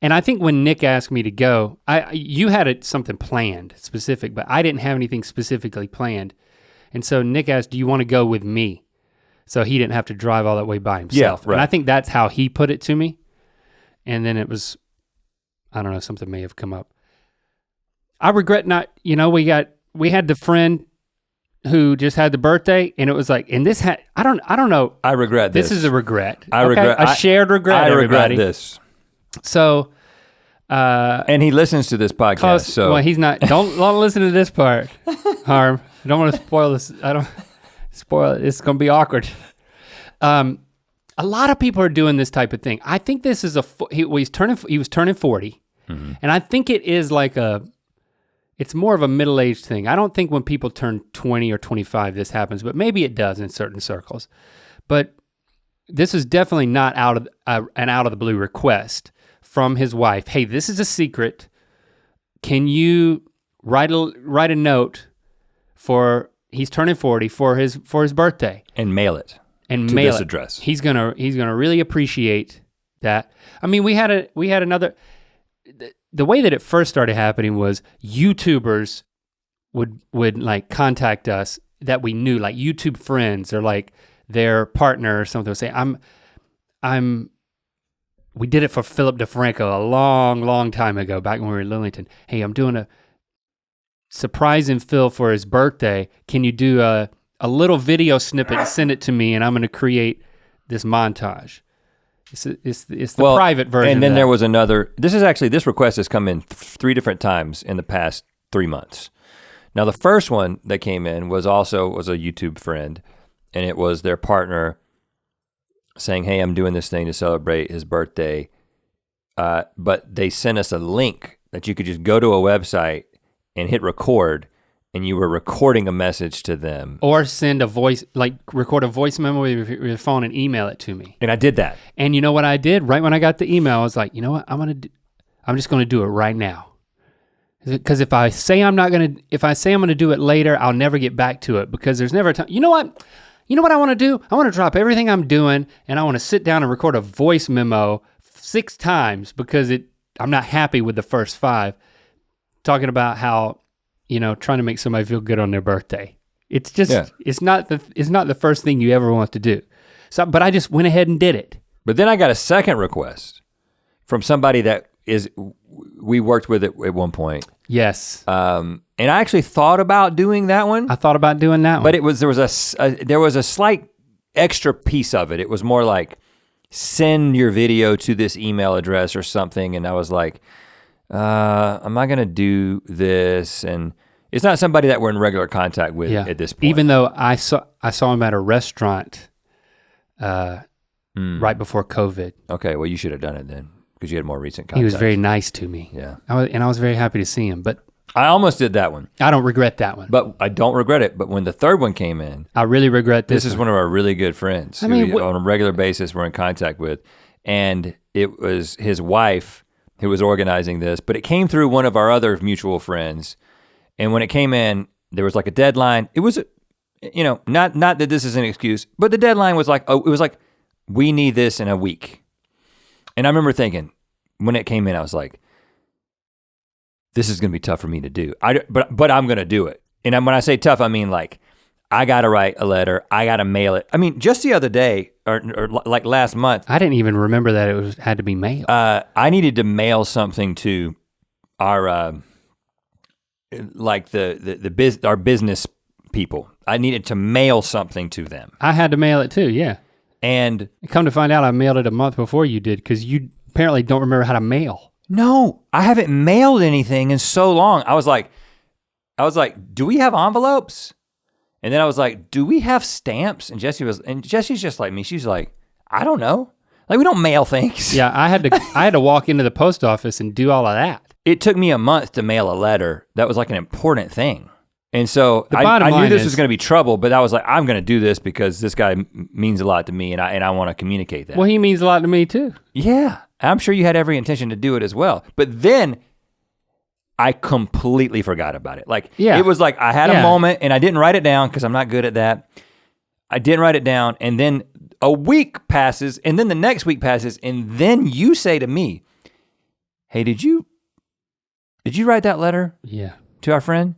and I think when Nick asked me to go, you had something planned, specific, but I didn't have anything specifically planned. And so Nick asked, do you want to go with me? So he didn't have to drive all that way by himself. Yeah, right. And I think that's how he put it to me. And then it was, I don't know, something may have come up. I regret not, we had the friend who just had the birthday, and it was like, and this had, I don't know. I regret this. This is a regret. Regret a shared regret. I everybody. regret this. So, and he listens to this podcast. So well, he's not. Don't listen to this part, Harm. I don't want to spoil this. I don't spoil it. It's gonna be awkward. A lot of people are doing this type of thing. I think this is he was turning 40, mm-hmm. And I think it is like it's more of a middle-aged thing. I don't think when people turn 20 or 25 this happens, but maybe it does in certain circles. But this is definitely not an out of the blue request from his wife. Hey, this is a secret. Can you write a note for, he's turning 40, for his birthday, and mail it. And to mail this it. Address. He's gonna really appreciate that. I mean, we had another. The way that it first started happening was YouTubers would like contact us that we knew, like YouTube friends or like their partner or something, would say, we did it for Philip DeFranco a long time ago, back when we were in Lillington. Hey, I'm doing a surprising Phil for his birthday. Can you do a little video snippet and send it to me, and I'm gonna create this montage. It's the private version. And then there was another, this request has come in 3 different times in the past 3 months. Now the first one that came in was a YouTube friend, and it was their partner saying, hey, I'm doing this thing to celebrate his birthday. But they sent us a link that you could just go to a website and hit record, and you were recording a message to them. Or send a voice, like record a voice memo with your phone and email it to me. And I did that. And you know what I did? Right when I got the email, I was like, you know what, I'm just gonna do it right now. Because if I say I'm gonna do it later, I'll never get back to it, because there's never a time. You know what I wanna do? I wanna drop everything I'm doing, and I wanna sit down and record a voice memo 6 times, because I'm not happy with the first 5, talking about how, trying to make somebody feel good on their birthday. It's just, it's not the first thing you ever want to do. So, but I just went ahead and did it. But then I got a second request from somebody that we worked with it at one point. Yes. And I actually thought about doing that one. I thought about doing that one. But there was a slight extra piece of it. It was more like send your video to this email address or something, and I was like, am I gonna do this? And it's not somebody that we're in regular contact with at this point. Even though I saw him at a restaurant right before COVID. Okay, well you should have done it then, because you had more recent contact. He was very nice to me. Yeah. I was very happy to see him, but I almost did that one. I don't regret that one. But I don't regret it. But when the third one came in, I really regret this. This is one of our really good friends who on a regular basis we're in contact with. And it was his wife who was organizing this, but it came through one of our other mutual friends. And when it came in, there was like a deadline. It was, not that this is an excuse, but the deadline was like, we need this in a week. And I remember thinking, when it came in, I was like, this is gonna be tough for me to do. But I'm gonna do it. And when I say tough, I mean like, I gotta write a letter, I gotta mail it. I mean, just the other day, or like last month. I didn't even remember that it had to be mailed. I needed to mail something to our, our business people. I needed to mail something to them. I had to mail it too, yeah. And come to find out I mailed it a month before you did, because you apparently don't remember how to mail. No, I haven't mailed anything in so long. I was like, do we have envelopes? And then I was like, do we have stamps? And Jesse's just like me. She's like, I don't know. Like, we don't mail things. Yeah, I had to walk into the post office and do all of that. It took me a month to mail a letter. That was like an important thing. And so I knew this was gonna be trouble, but I was like, I'm gonna do this because this guy means a lot to me, and I wanna communicate that. Well, he means a lot to me too. Yeah, I'm sure you had every intention to do it as well. But then I completely forgot about it. Like, it was like I had a moment and I didn't write it down because I'm not good at that. I didn't write it down, and then a week passes, and then the next week passes, and then you say to me, hey, did you write that letter? Yeah. To our friend?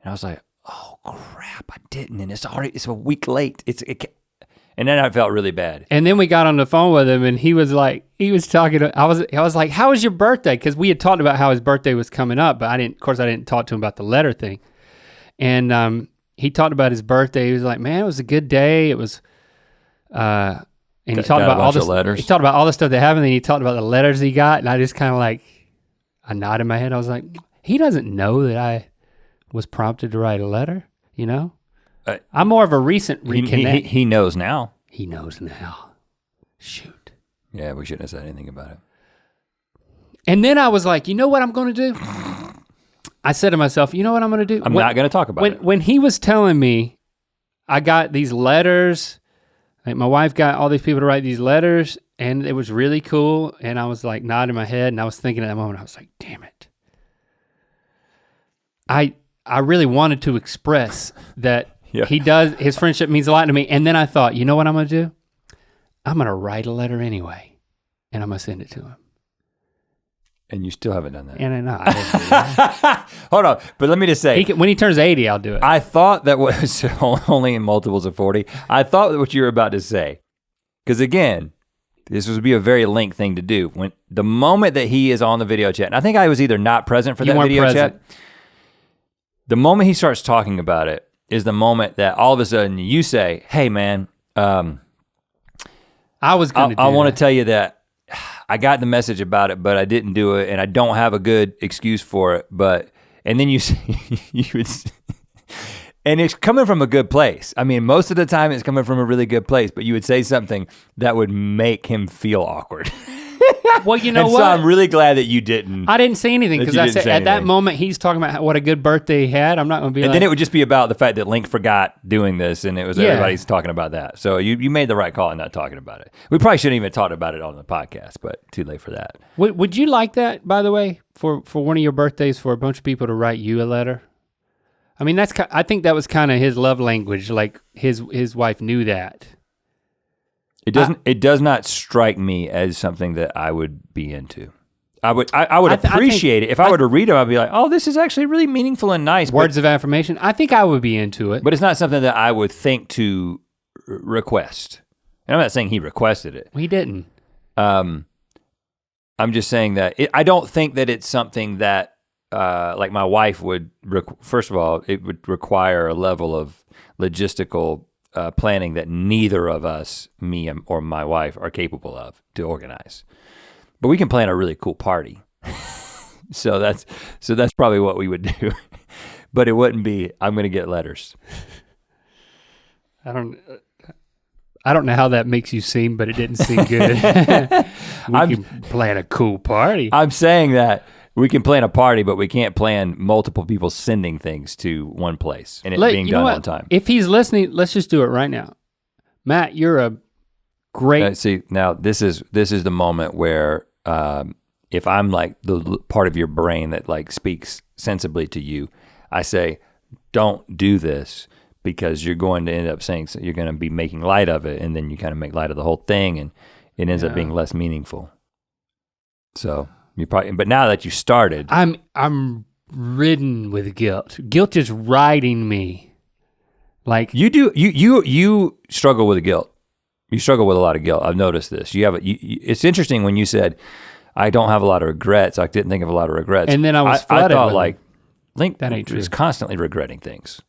And I was like, oh crap, I didn't, and it's a week late. And then I felt really bad. And then we got on the phone with him, and he was talking. I was like, how was your birthday? Because we had talked about how his birthday was coming up, but I didn't talk to him about the letter thing. And he talked about his birthday. He was like, man, it was a good day. It was, and he talked about all the letters. He talked about all the stuff that happened, and he talked about the letters he got, and I just kind of like, I nodded my head. I was like, he doesn't know that I was prompted to write a letter, you know? I'm more of a recent reconnect. He knows now. He knows now. Shoot. Yeah, we shouldn't have said anything about it. And then I was like, you know what I'm gonna do? I said to myself, you know what I'm gonna do? I'm not gonna talk about it. When he was telling me, I got these letters, like my wife got all these people to write these letters, and it was really cool, and I was like nodding my head, and I was thinking at that moment, I was like, damn it. I really wanted to express that his friendship means a lot to me. And then I thought, you know what I'm gonna do? I'm gonna write a letter anyway, and I'm gonna send it to him. And you still haven't done that. And I didn't do that. Hold on, but let me just say. When he turns 80, I'll do it. I thought that was only in multiples of 40. I thought what you were about to say. Because again, this would be a very Link thing to do. When the moment that he is on the video chat, and I think I was either not present for that video chat. The moment he starts talking about it is the moment that all of a sudden you say, hey man, I want to tell you that I got the message about it, but I didn't do it, and I don't have a good excuse for it, and then you say, and it's coming from a good place. I mean, most of the time it's coming from a really good place, but you would say something that would make him feel awkward. Well, you know and what? So I'm really glad that you didn't. I didn't say anything because I said at that moment he's talking about what a good birthday he had. I'm not gonna be. And then it would just be about the fact that Link forgot doing this, and it was everybody's talking about that. So you made the right call in not talking about it. We probably shouldn't even talk about it on the podcast, but too late for that. Would you like that, by the way, for one of your birthdays, for a bunch of people to write you a letter? I mean, I think that was kind of his love language. Like his wife knew that. It does not strike me as something that I would be into. I would appreciate it. If I were to read them, I'd be like, oh, this is actually really meaningful and nice. Words of affirmation. I think I would be into it. But it's not something that I would think to request. And I'm not saying he requested it. He didn't. I I'm just saying that I don't think that it's something that like my wife would, first of all, it would require a level of logistical planning that neither of us, me or my wife, are capable of to organize. But we can plan a really cool party. so that's probably what we would do. But it wouldn't be, I'm gonna get letters. I don't know how that makes you seem, but it didn't seem good. We can plan a cool party. I'm saying that we can plan a party, but we can't plan multiple people sending things to one place and it being done on time. If he's listening, let's just do it right now. Matt, you're a great. See, now this is the moment where if I'm like the part of your brain that like speaks sensibly to you, I say, don't do this because you're going to end up saying, you're going to be making light of it, and then you kind of make light of the whole thing, and it ends up being less meaningful. So you probably, but now that you started, I'm ridden with guilt. Guilt is riding me. Like you struggle with guilt. You struggle with a lot of guilt. I've noticed this. It's interesting when you said, I don't have a lot of regrets. I didn't think of a lot of regrets. And then I flooded thought with like, Link that ain't true. is constantly regretting things.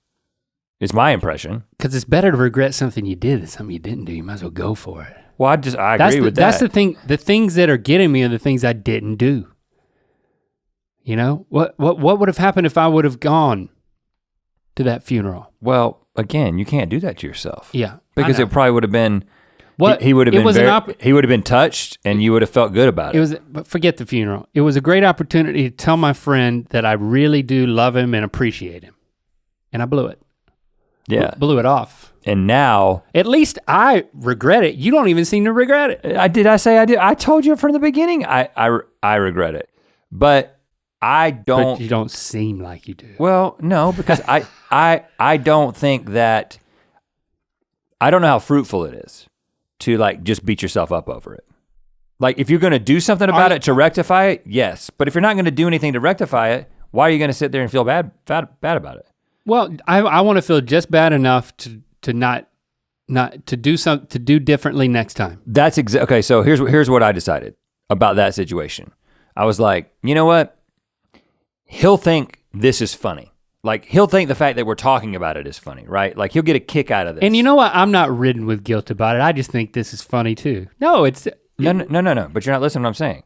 It's my impression. Because it's better to regret something you did than something you didn't do. You might as well go for it. Well, I agree with that. That's the thing. The things that are getting me are the things I didn't do. You know, what would have happened if I would have gone to that funeral? Well, again, you can't do that to yourself. Yeah, because it probably would have been. What he would have been he would have been touched, and you would have felt good about it. But forget the funeral. It was a great opportunity to tell my friend that I really do love him and appreciate him, and I blew it. Yeah, blew it off. And now, at least I regret it. You don't even seem to regret it. I did. I told you from the beginning. I regret it, but I don't. But you don't seem like you do. Well, no, because I don't think that. I don't know how fruitful it is to like just beat yourself up over it. Like if you're gonna do something about it to rectify it, yes. But if you're not gonna do anything to rectify it, why are you gonna sit there and feel bad about it? Well, I want to feel just bad enough to not to do differently next time. That's okay. So here's what I decided about that situation. I was like, you know what? He'll think this is funny. Like he'll think the fact that we're talking about it is funny, right? Like he'll get a kick out of this. And you know what? I'm not ridden with guilt about it. I just think this is funny too. No, it's no. But you're not listening to what I'm saying.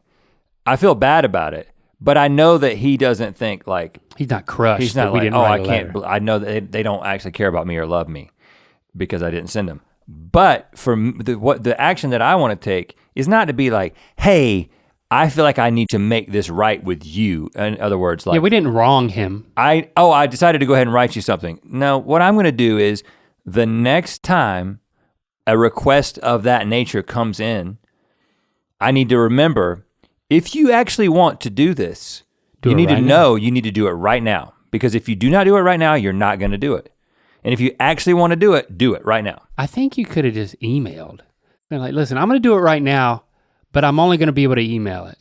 I feel bad about it, but I know that he doesn't think like he's not crushed. He's not like, oh, I can't. I know that they don't actually care about me or love me because I didn't send them. But for the action that I want to take is not to be like, hey, I feel like I need to make this right with you. In other words, like, yeah, we didn't wrong him. I decided to go ahead and write you something. No, what I'm gonna do is the next time a request of that nature comes in, I need to remember, if you actually want to do this, you need to know you need to do it right now. Because if you do not do it right now, you're not gonna do it. And if you actually wanna do it right now. I think you could have just emailed. Been like, listen, I'm gonna do it right now, but I'm only gonna be able to email it.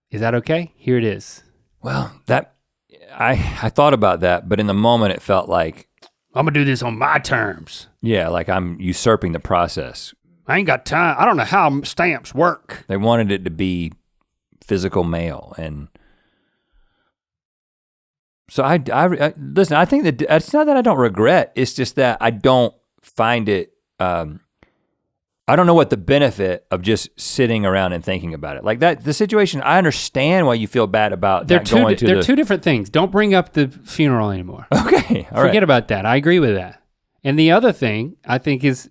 Is that okay? Here it is. Well, I thought about that, but in the moment it felt like, I'm gonna do this on my terms. Yeah, like I'm usurping the process. I ain't got time. I don't know how stamps work. They wanted it to be physical mail, and so I listen, I think that it's not that I don't regret, it's just that I don't find it, I don't know what the benefit of just sitting around and thinking about it. Like that, the situation, I understand why you feel bad about They're two different things. Don't bring up the funeral anymore. Okay, all right. Forget about that. I agree with that. And the other thing I think is,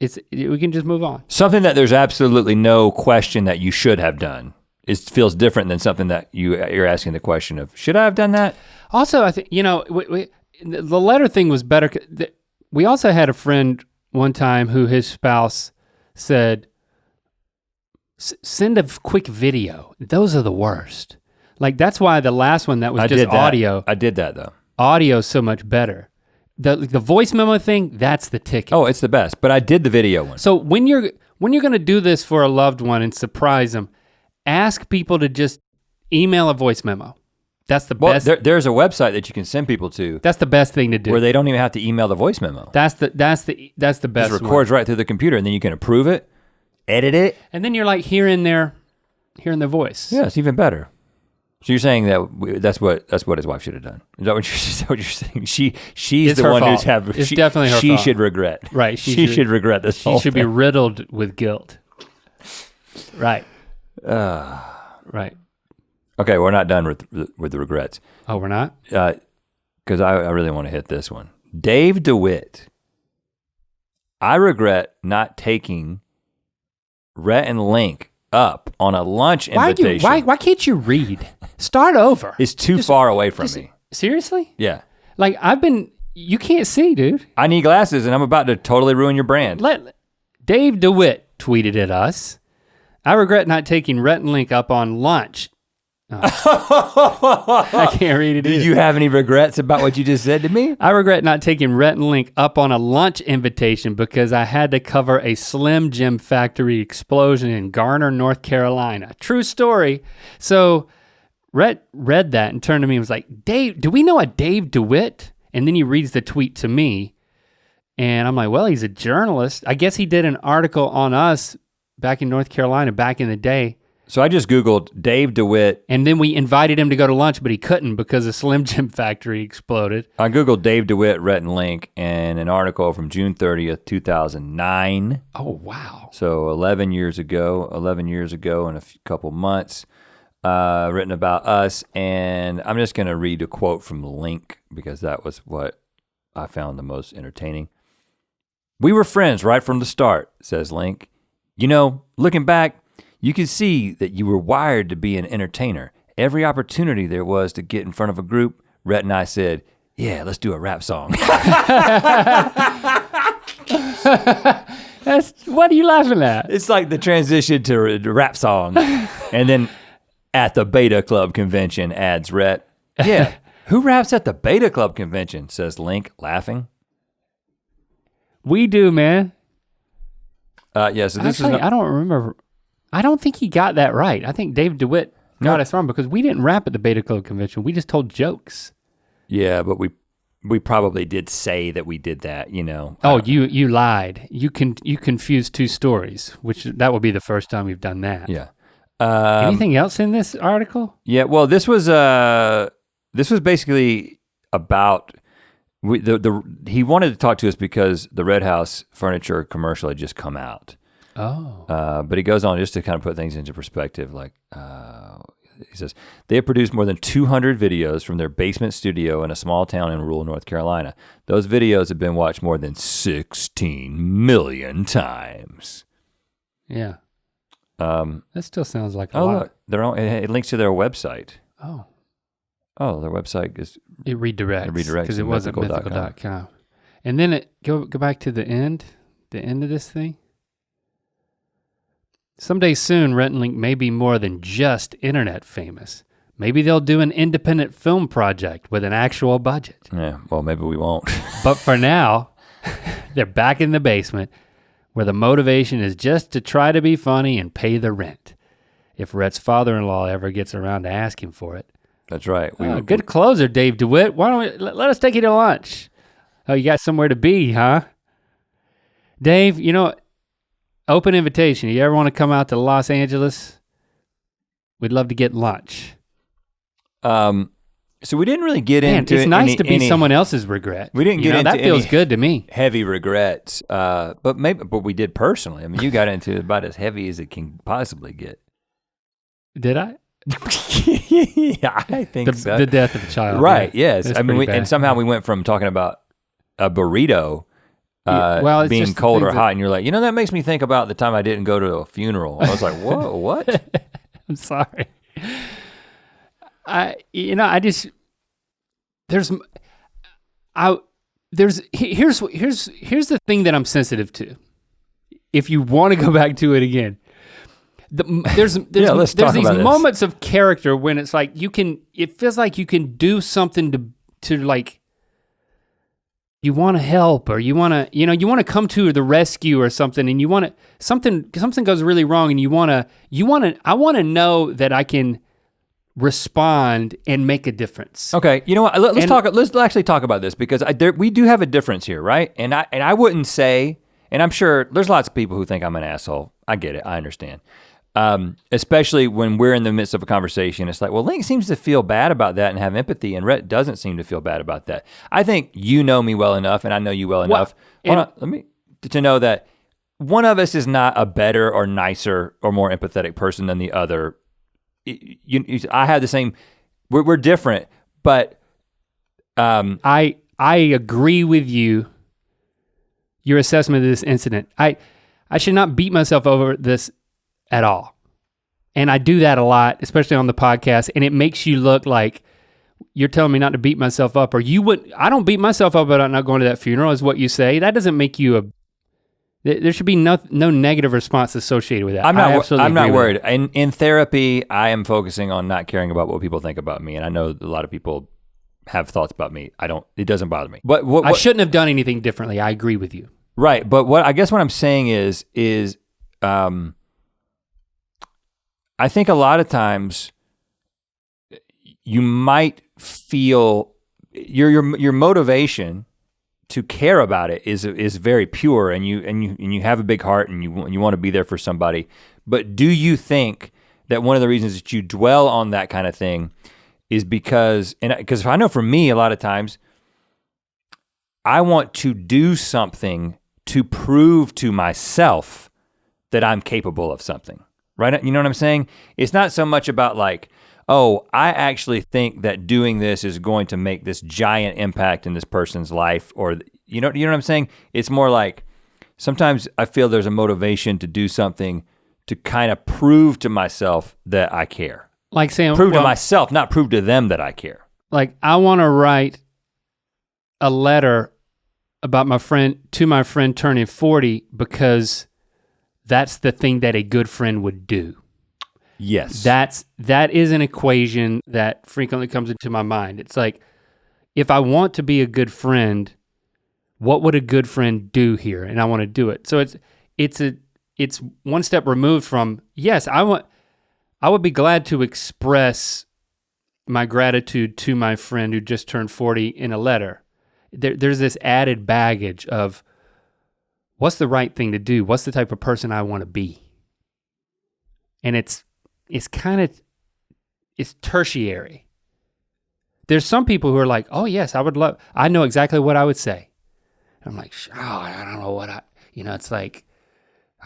we can just move on. Something that there's absolutely no question that you should have done. It feels different than something that you're asking the question of, should I have done that? Also, I think, the letter thing was better. We also had a friend one time who his spouse said, send a quick video. Those are the worst. Like that's why the last one that was just audio. I did that though. Audio's so much better. The voice memo thing, that's the ticket. Oh, it's the best, but I did the video one. So when you're gonna do this for a loved one and surprise them, ask people to just email a voice memo. That's the best. There's a website that you can send people to. That's the best thing to do. Where they don't even have to email the voice memo. That's the best. It records right through the computer, and then you can approve it. edit it. And then you're like hearing their voice. Yeah, it's even better. So you're saying that that's what his wife should have done. Is that what you're saying? She's It's the her one fault. who's It's definitely her She fault. should regret. Right. She should regret this She whole should be thing. riddled with guilt. Right. Right. Okay, we're not done with the regrets. Oh, we're not? Because I really want to hit this one. Dave DeWitt. I regret not taking Rhett and Link up on a lunch invitation. Why can't you read? Start over. It's too far away from me. Seriously? Yeah. Like you can't see, dude. I need glasses and I'm about to totally ruin your brand. Dave DeWitt tweeted at us. I regret not taking Rhett and Link up on lunch. Oh. I can't read it either. Did you have any regrets about what you just said to me? I regret not taking Rhett and Link up on a lunch invitation because I had to cover a Slim Jim factory explosion in Garner, North Carolina. True story. So Rhett read that and turned to me and was like, Dave, do we know a Dave DeWitt? And then he reads the tweet to me. And I'm like, well, he's a journalist. I guess he did an article on us back in North Carolina back in the day. So I just Googled Dave DeWitt. And then we invited him to go to lunch, but he couldn't because the Slim Jim factory exploded. I Googled Dave DeWitt, Rhett and Link, and an article from June 30th, 2009. Oh, wow. So 11 years ago in a couple months, written about us. And I'm just gonna read a quote from Link because that was what I found the most entertaining. We were friends right from the start, says Link. You know, looking back, you can see that you were wired to be an entertainer. Every opportunity there was to get in front of a group, Rhett and I said, yeah, let's do a rap song. What are you laughing at? It's like the transition to a rap song. And then at the Beta Club convention, adds Rhett. Yeah, who raps at the Beta Club convention, says Link, laughing. We do, man. Yeah, so this Actually, is I don't remember. I don't think he got that right. I think Dave DeWitt got us wrong because we didn't rap at the Beta Club convention. We just told jokes. Yeah, but we probably did say that we did that, you know. Oh, you lied. You confused two stories, which that will be the first time we've done that. Yeah. Anything else in this article? Yeah, well, this was basically about he wanted to talk to us because the Red House furniture commercial had just come out. Oh. But he goes on just to kind of put things into perspective. Like he says, they have produced more than 200 videos from their basement studio in a small town in rural North Carolina. Those videos have been watched more than 16 million times. Yeah. That still sounds like a lot. Look, it links to their website. Oh. Oh, their website is. It redirects. Because to it wasn't mythical.com. And then go back to the end of this thing. Someday soon, Rhett and Link may be more than just internet famous. Maybe they'll do an independent film project with an actual budget. Yeah, well, maybe we won't. But for now, they're back in the basement where the motivation is just to try to be funny and pay the rent. If Rhett's father-in-law ever gets around to asking for it. That's right. Good closer, Dave DeWitt. Why don't we let us take you to lunch? Oh, you got somewhere to be, huh? Dave, you know, open invitation. You ever want to come out to Los Angeles? We'd love to get lunch. So we didn't really get into. It's nice to be someone else's regret. We didn't get into that feels good to me. Heavy regrets, but we did personally. I mean, you got into about as heavy as it can possibly get. Did I? Yeah, I think so. The death of a child. Right? Yeah. Yes. I mean, and somehow we went from talking about a burrito. Being cold or hot, and you're like, you know, that makes me think about the time I didn't go to a funeral. I was like, whoa, what? I'm sorry. Here's the thing that I'm sensitive to. If you want to go back to it again, there's these moments of character when it's like it feels like you can do something to like. You want to help, or you want to come to the rescue or something, and something goes really wrong, and I want to know that I can respond and make a difference. Okay, you know what? Let's actually talk about this because we do have a difference here, right? And I wouldn't say, And I'm sure there's lots of people who think I'm an asshole. I get it, I understand. Especially when we're in the midst of a conversation, it's like, well, Link seems to feel bad about that and have empathy, and Rhett doesn't seem to feel bad about that. I think you know me well enough, and I know you well enough. To know that one of us is not a better or nicer or more empathetic person than the other. I have the same. We're different, but I agree with you. Your assessment of this incident. I should not beat myself over this at all. And I do that a lot, especially on the podcast, and it makes you look like you're telling me not to beat myself up, or I don't beat myself up about not going to that funeral, is what you say. That doesn't make you there should be no negative response associated with that. I'm not worried. In therapy, I am focusing on not caring about what people think about me, and I know a lot of people have thoughts about me. It doesn't bother me. But what I shouldn't have done anything differently. I agree with you. Right, but what I'm saying is I think a lot of times you might feel your motivation to care about it is very pure, and you have a big heart, and you want to be there for somebody. But do you think that one of the reasons that you dwell on that kind of thing is because I know for me a lot of times I want to do something to prove to myself that I'm capable of something. Right? You know what I'm saying? It's not so much about like, oh, I actually think that doing this is going to make this giant impact in this person's life, or you know what I'm saying? It's more like sometimes I feel there's a motivation to do something to kind of prove to myself that I care. Like saying prove to myself, not prove to them that I care. Like I want to write a letter about my friend turning 40 because that's the thing that a good friend would do. Yes. That is an equation that frequently comes into my mind. It's like, if I want to be a good friend, what would a good friend do here? And I want to do it. So it's one step removed from, yes, I would be glad to express my gratitude to my friend who just turned 40 in a letter. There's this added baggage of, what's the right thing to do? What's the type of person I want to be? And it's tertiary. There's some people who are like, oh yes, I know exactly what I would say. And I'm like, oh, I don't know what it's like,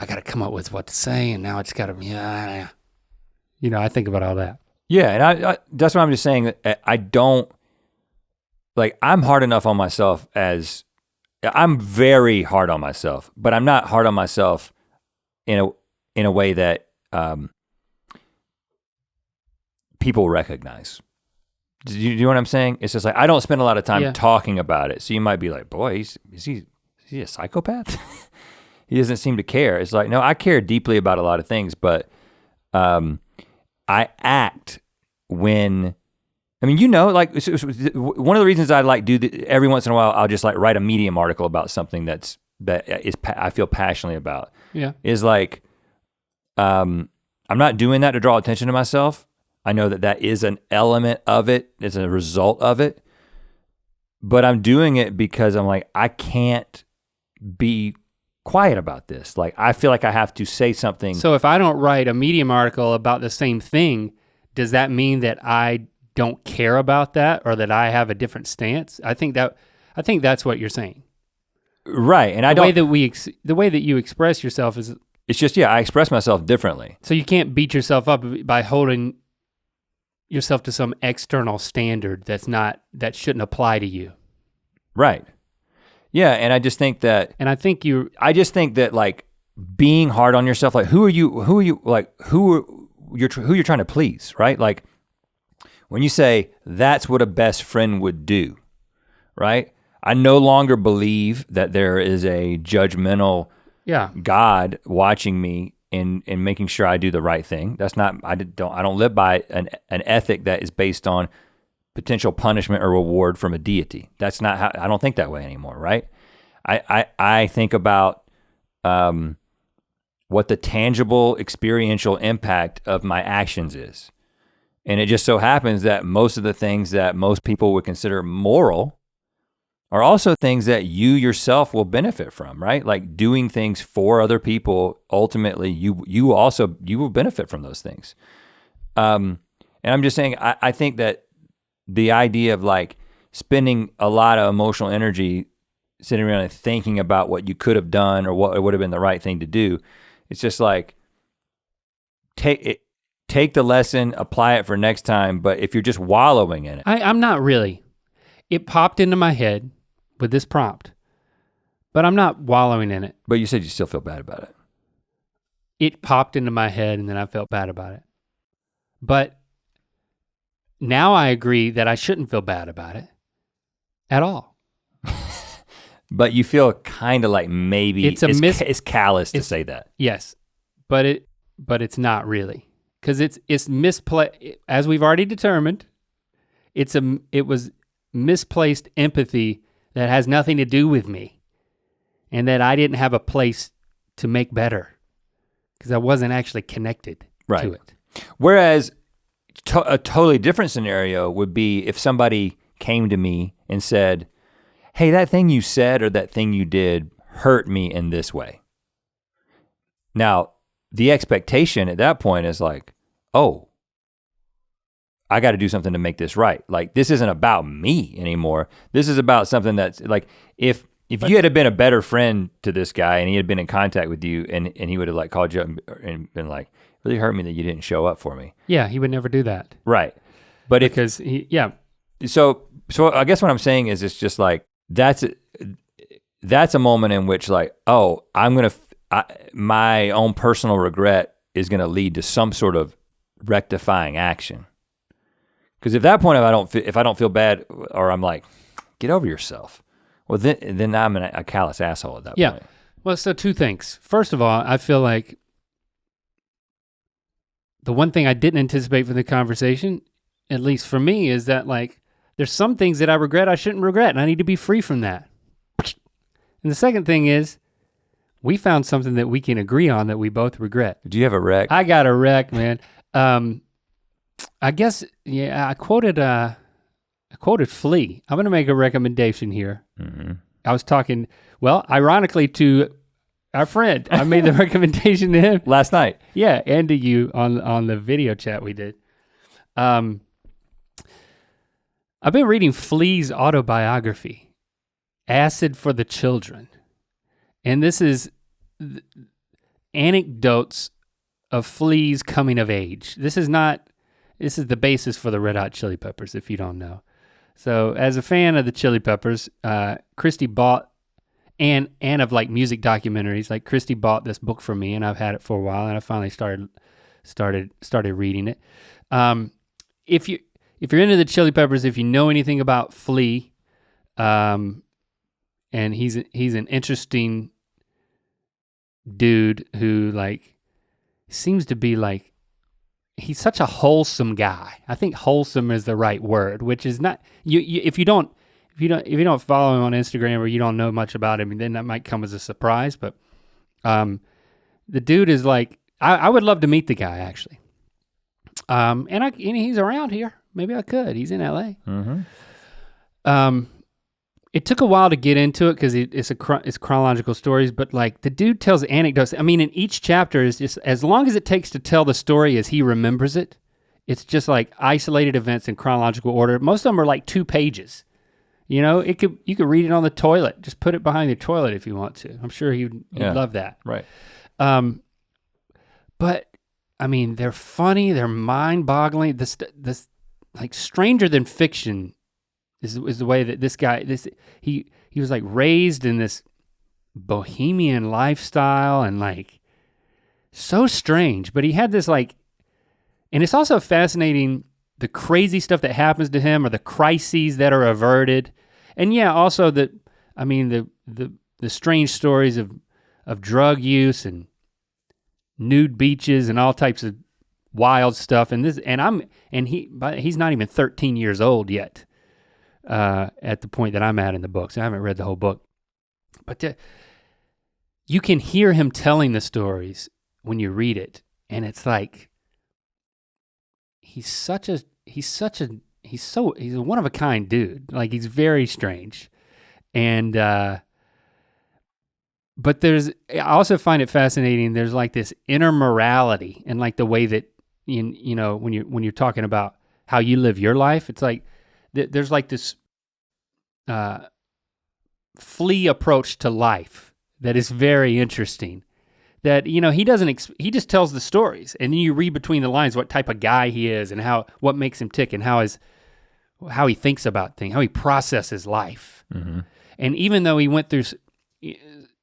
I got to come up with what to say, and now I just got to, I think about all that. Yeah, and I that's what I'm just saying. I don't, I'm hard enough on myself I'm very hard on myself, but I'm not hard on myself in a way that people recognize. Do you know what I'm saying? It's just like, I don't spend a lot of time talking about it. So you might be like, boy, is he a psychopath? He doesn't seem to care. It's like, no, I care deeply about a lot of things, but I act when, one of the reasons I do every once in a while, I'll just write a Medium article about something that I feel passionately about. Yeah. Is like, I'm not doing that to draw attention to myself. I know that is an element of it, it's a result of it, but I'm doing it because I'm like, I can't be quiet about this. Like, I feel like I have to say something. So if I don't write a Medium article about the same thing, does that mean that I don't care about that, or that I have a different stance? I think that's what you're saying. Right, and the way that you express yourself is, it's just, I express myself differently. So you can't beat yourself up by holding yourself to some external standard that shouldn't apply to you. Right. Yeah, and I just think that, I just think that being hard on yourself, who you're trying to please, right? Like, when you say that's what a best friend would do, right? I no longer believe that there is a judgmental God watching me and making sure I do the right thing. That's not, I don't live by an ethic that is based on potential punishment or reward from a deity. That's not how, I don't think that way anymore, right? I think about what the tangible experiential impact of my actions is. And it just so happens that most of the things that most people would consider moral are also things that you yourself will benefit from, right? Like doing things for other people, ultimately you will benefit from those things. And I'm just saying, I think that the idea of like spending a lot of emotional energy sitting around and thinking about what you could have done or what would have been the right thing to do, it's just like, take the lesson, apply it for next time, but if you're just wallowing in it. I'm not really. It popped into my head with this prompt, but I'm not wallowing in it. But you said you still feel bad about it. It popped into my head and then I felt bad about it. But now I agree that I shouldn't feel bad about it at all. But you feel kind of like maybe it's callous to say that. Yes, but it's not really. Because it's misplaced, as we've already determined, it was misplaced empathy that has nothing to do with me, and that I didn't have a place to make better, because I wasn't actually connected to it. Whereas a totally different scenario would be if somebody came to me and said, hey, that thing you said or that thing you did hurt me in this way. Now, the expectation at that point is like, oh, I got to do something to make this right. Like, this isn't about me anymore. This is about something that's like, if you had been a better friend to this guy and he had been in contact with you and he would have like called you up and been like, really hurt me that you didn't show up for me. Yeah, he would never do that. Right. But So I guess what I'm saying is it's just like, that's a moment in which like, oh, my own personal regret is gonna lead to some sort of rectifying action. Because at that point, if I don't feel bad, or I'm like, get over yourself, well then I'm a callous asshole at that point. Yeah, well, so two things. First of all, I feel like the one thing I didn't anticipate from the conversation, at least for me, is that like, there's some things that I regret I shouldn't regret, and I need to be free from that. And the second thing is, we found something that we can agree on that we both regret. Do you have a wreck? I got a wreck, man. I guess, yeah, I quoted Flea. I'm gonna make a recommendation here. Mm-hmm. I was talking, well, ironically to our friend. I made the recommendation to him. Last night. Yeah, and to you on the video chat we did. I've been reading Flea's autobiography, Acid for the Children. And this is anecdotes of Flea's coming of age. This is the basis for the Red Hot Chili Peppers, if you don't know. So as a fan of the Chili Peppers, Christy bought, and of like music documentaries, like Christy bought this book for me and I've had it for a while and I finally started reading it. If you're into the Chili Peppers, if you know anything about Flea, and he's an interesting dude who like seems to be like, he's such a wholesome guy. I think wholesome is the right word, which is not, if you don't follow him on Instagram or you don't know much about him, then that might come as a surprise. But the dude is like, I would love to meet the guy actually. And he's around here. Maybe I could. He's in LA. Mm-hmm. It took a while to get into it because it's chronological stories, but like the dude tells anecdotes. I mean, in each chapter is just, as long as it takes to tell the story as he remembers it, it's just like isolated events in chronological order. Most of them are like 2 pages. You know, you could read it on the toilet. Just put it behind the toilet if you want to. I'm sure he'd love that. Right. But I mean, they're funny. They're mind-boggling. This like stranger than fiction is the way that this guy, he was like raised in this bohemian lifestyle and like so strange, but he had this like, and it's also fascinating the crazy stuff that happens to him or the crises that are averted. And yeah, also the strange stories of drug use and nude beaches and all types of wild stuff. And he's not even 13 years old yet at the point that I'm at in the book. So I haven't read the whole book. But you can hear him telling the stories when you read it. And it's like, he's a one of a kind dude. Like he's very strange. And but I also find it fascinating. There's like this inner morality and like the way that you know when you're talking about how you live your life, it's like there's like this flea approach to life that is very interesting. That he doesn't he just tells the stories, and then you read between the lines what type of guy he is and what makes him tick and how he thinks about things, how he processes life. Mm-hmm. And even though he went through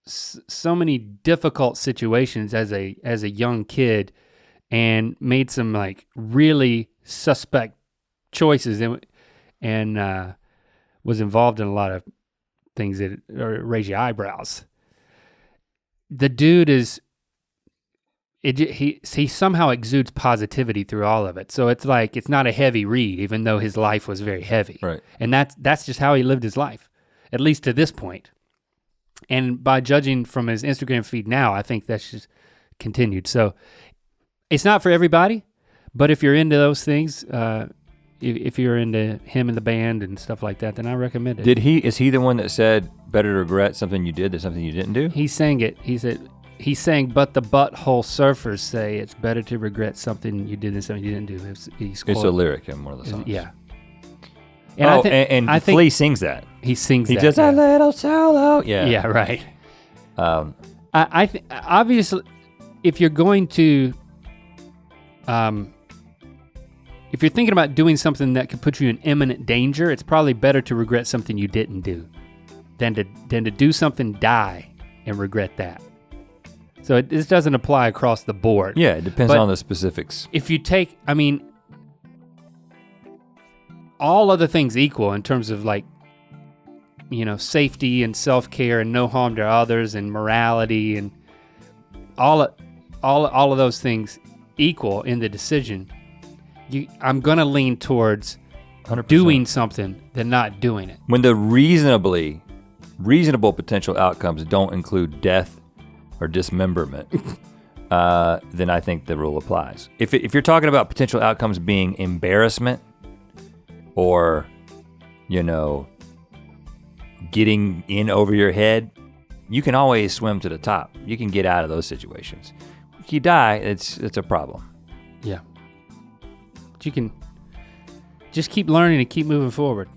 so many difficult situations as a young kid and made some like really suspect choices and was involved in a lot of things that raise your eyebrows. The dude he somehow exudes positivity through all of it. So it's like it's not a heavy read, even though his life was very heavy. Right. And that's just how he lived his life, at least to this point. And by judging from his Instagram feed now, I think that's just continued. So it's not for everybody, but if you're into those things, if you're into him and the band and stuff like that, then I recommend it. Is he the one that said better to regret something you did than something you didn't do? He sang it. He sang, but the butthole surfers say it's better to regret something you did than something you didn't do. It's a lyric in one of the songs. Yeah. And I think Flea sings that. He sings he that. He does a little solo. Yeah. Yeah, right. I think obviously if you're going to if you're thinking about doing something that could put you in imminent danger, it's probably better to regret something you didn't do than to do something, die, and regret that. So this doesn't apply across the board. Yeah, it depends on the specifics. If you take, all other things equal in terms of like, safety and self-care and no harm to others and morality and all of those things equal in the decision, I'm gonna lean towards 100%. Doing something than not doing it. When the reasonable potential outcomes don't include death or dismemberment, then I think the rule applies. If you're talking about potential outcomes being embarrassment or, getting in over your head, you can always swim to the top. You can get out of those situations. If you die, it's a problem. Yeah. But you can just keep learning and keep moving forward.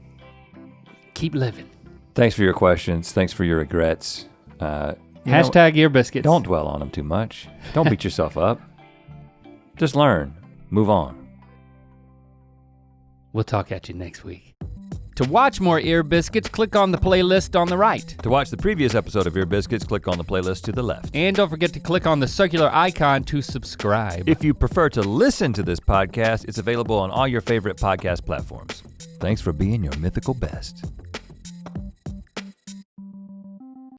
Keep living. Thanks for your questions. Thanks for your regrets. Hashtag ear biscuits. Don't dwell on them too much. Don't beat yourself up. Just learn, move on. We'll talk at you next week. To watch more Ear Biscuits, click on the playlist on the right. To watch the previous episode of Ear Biscuits, click on the playlist to the left. And don't forget to click on the circular icon to subscribe. If you prefer to listen to this podcast, it's available on all your favorite podcast platforms. Thanks for being your mythical best.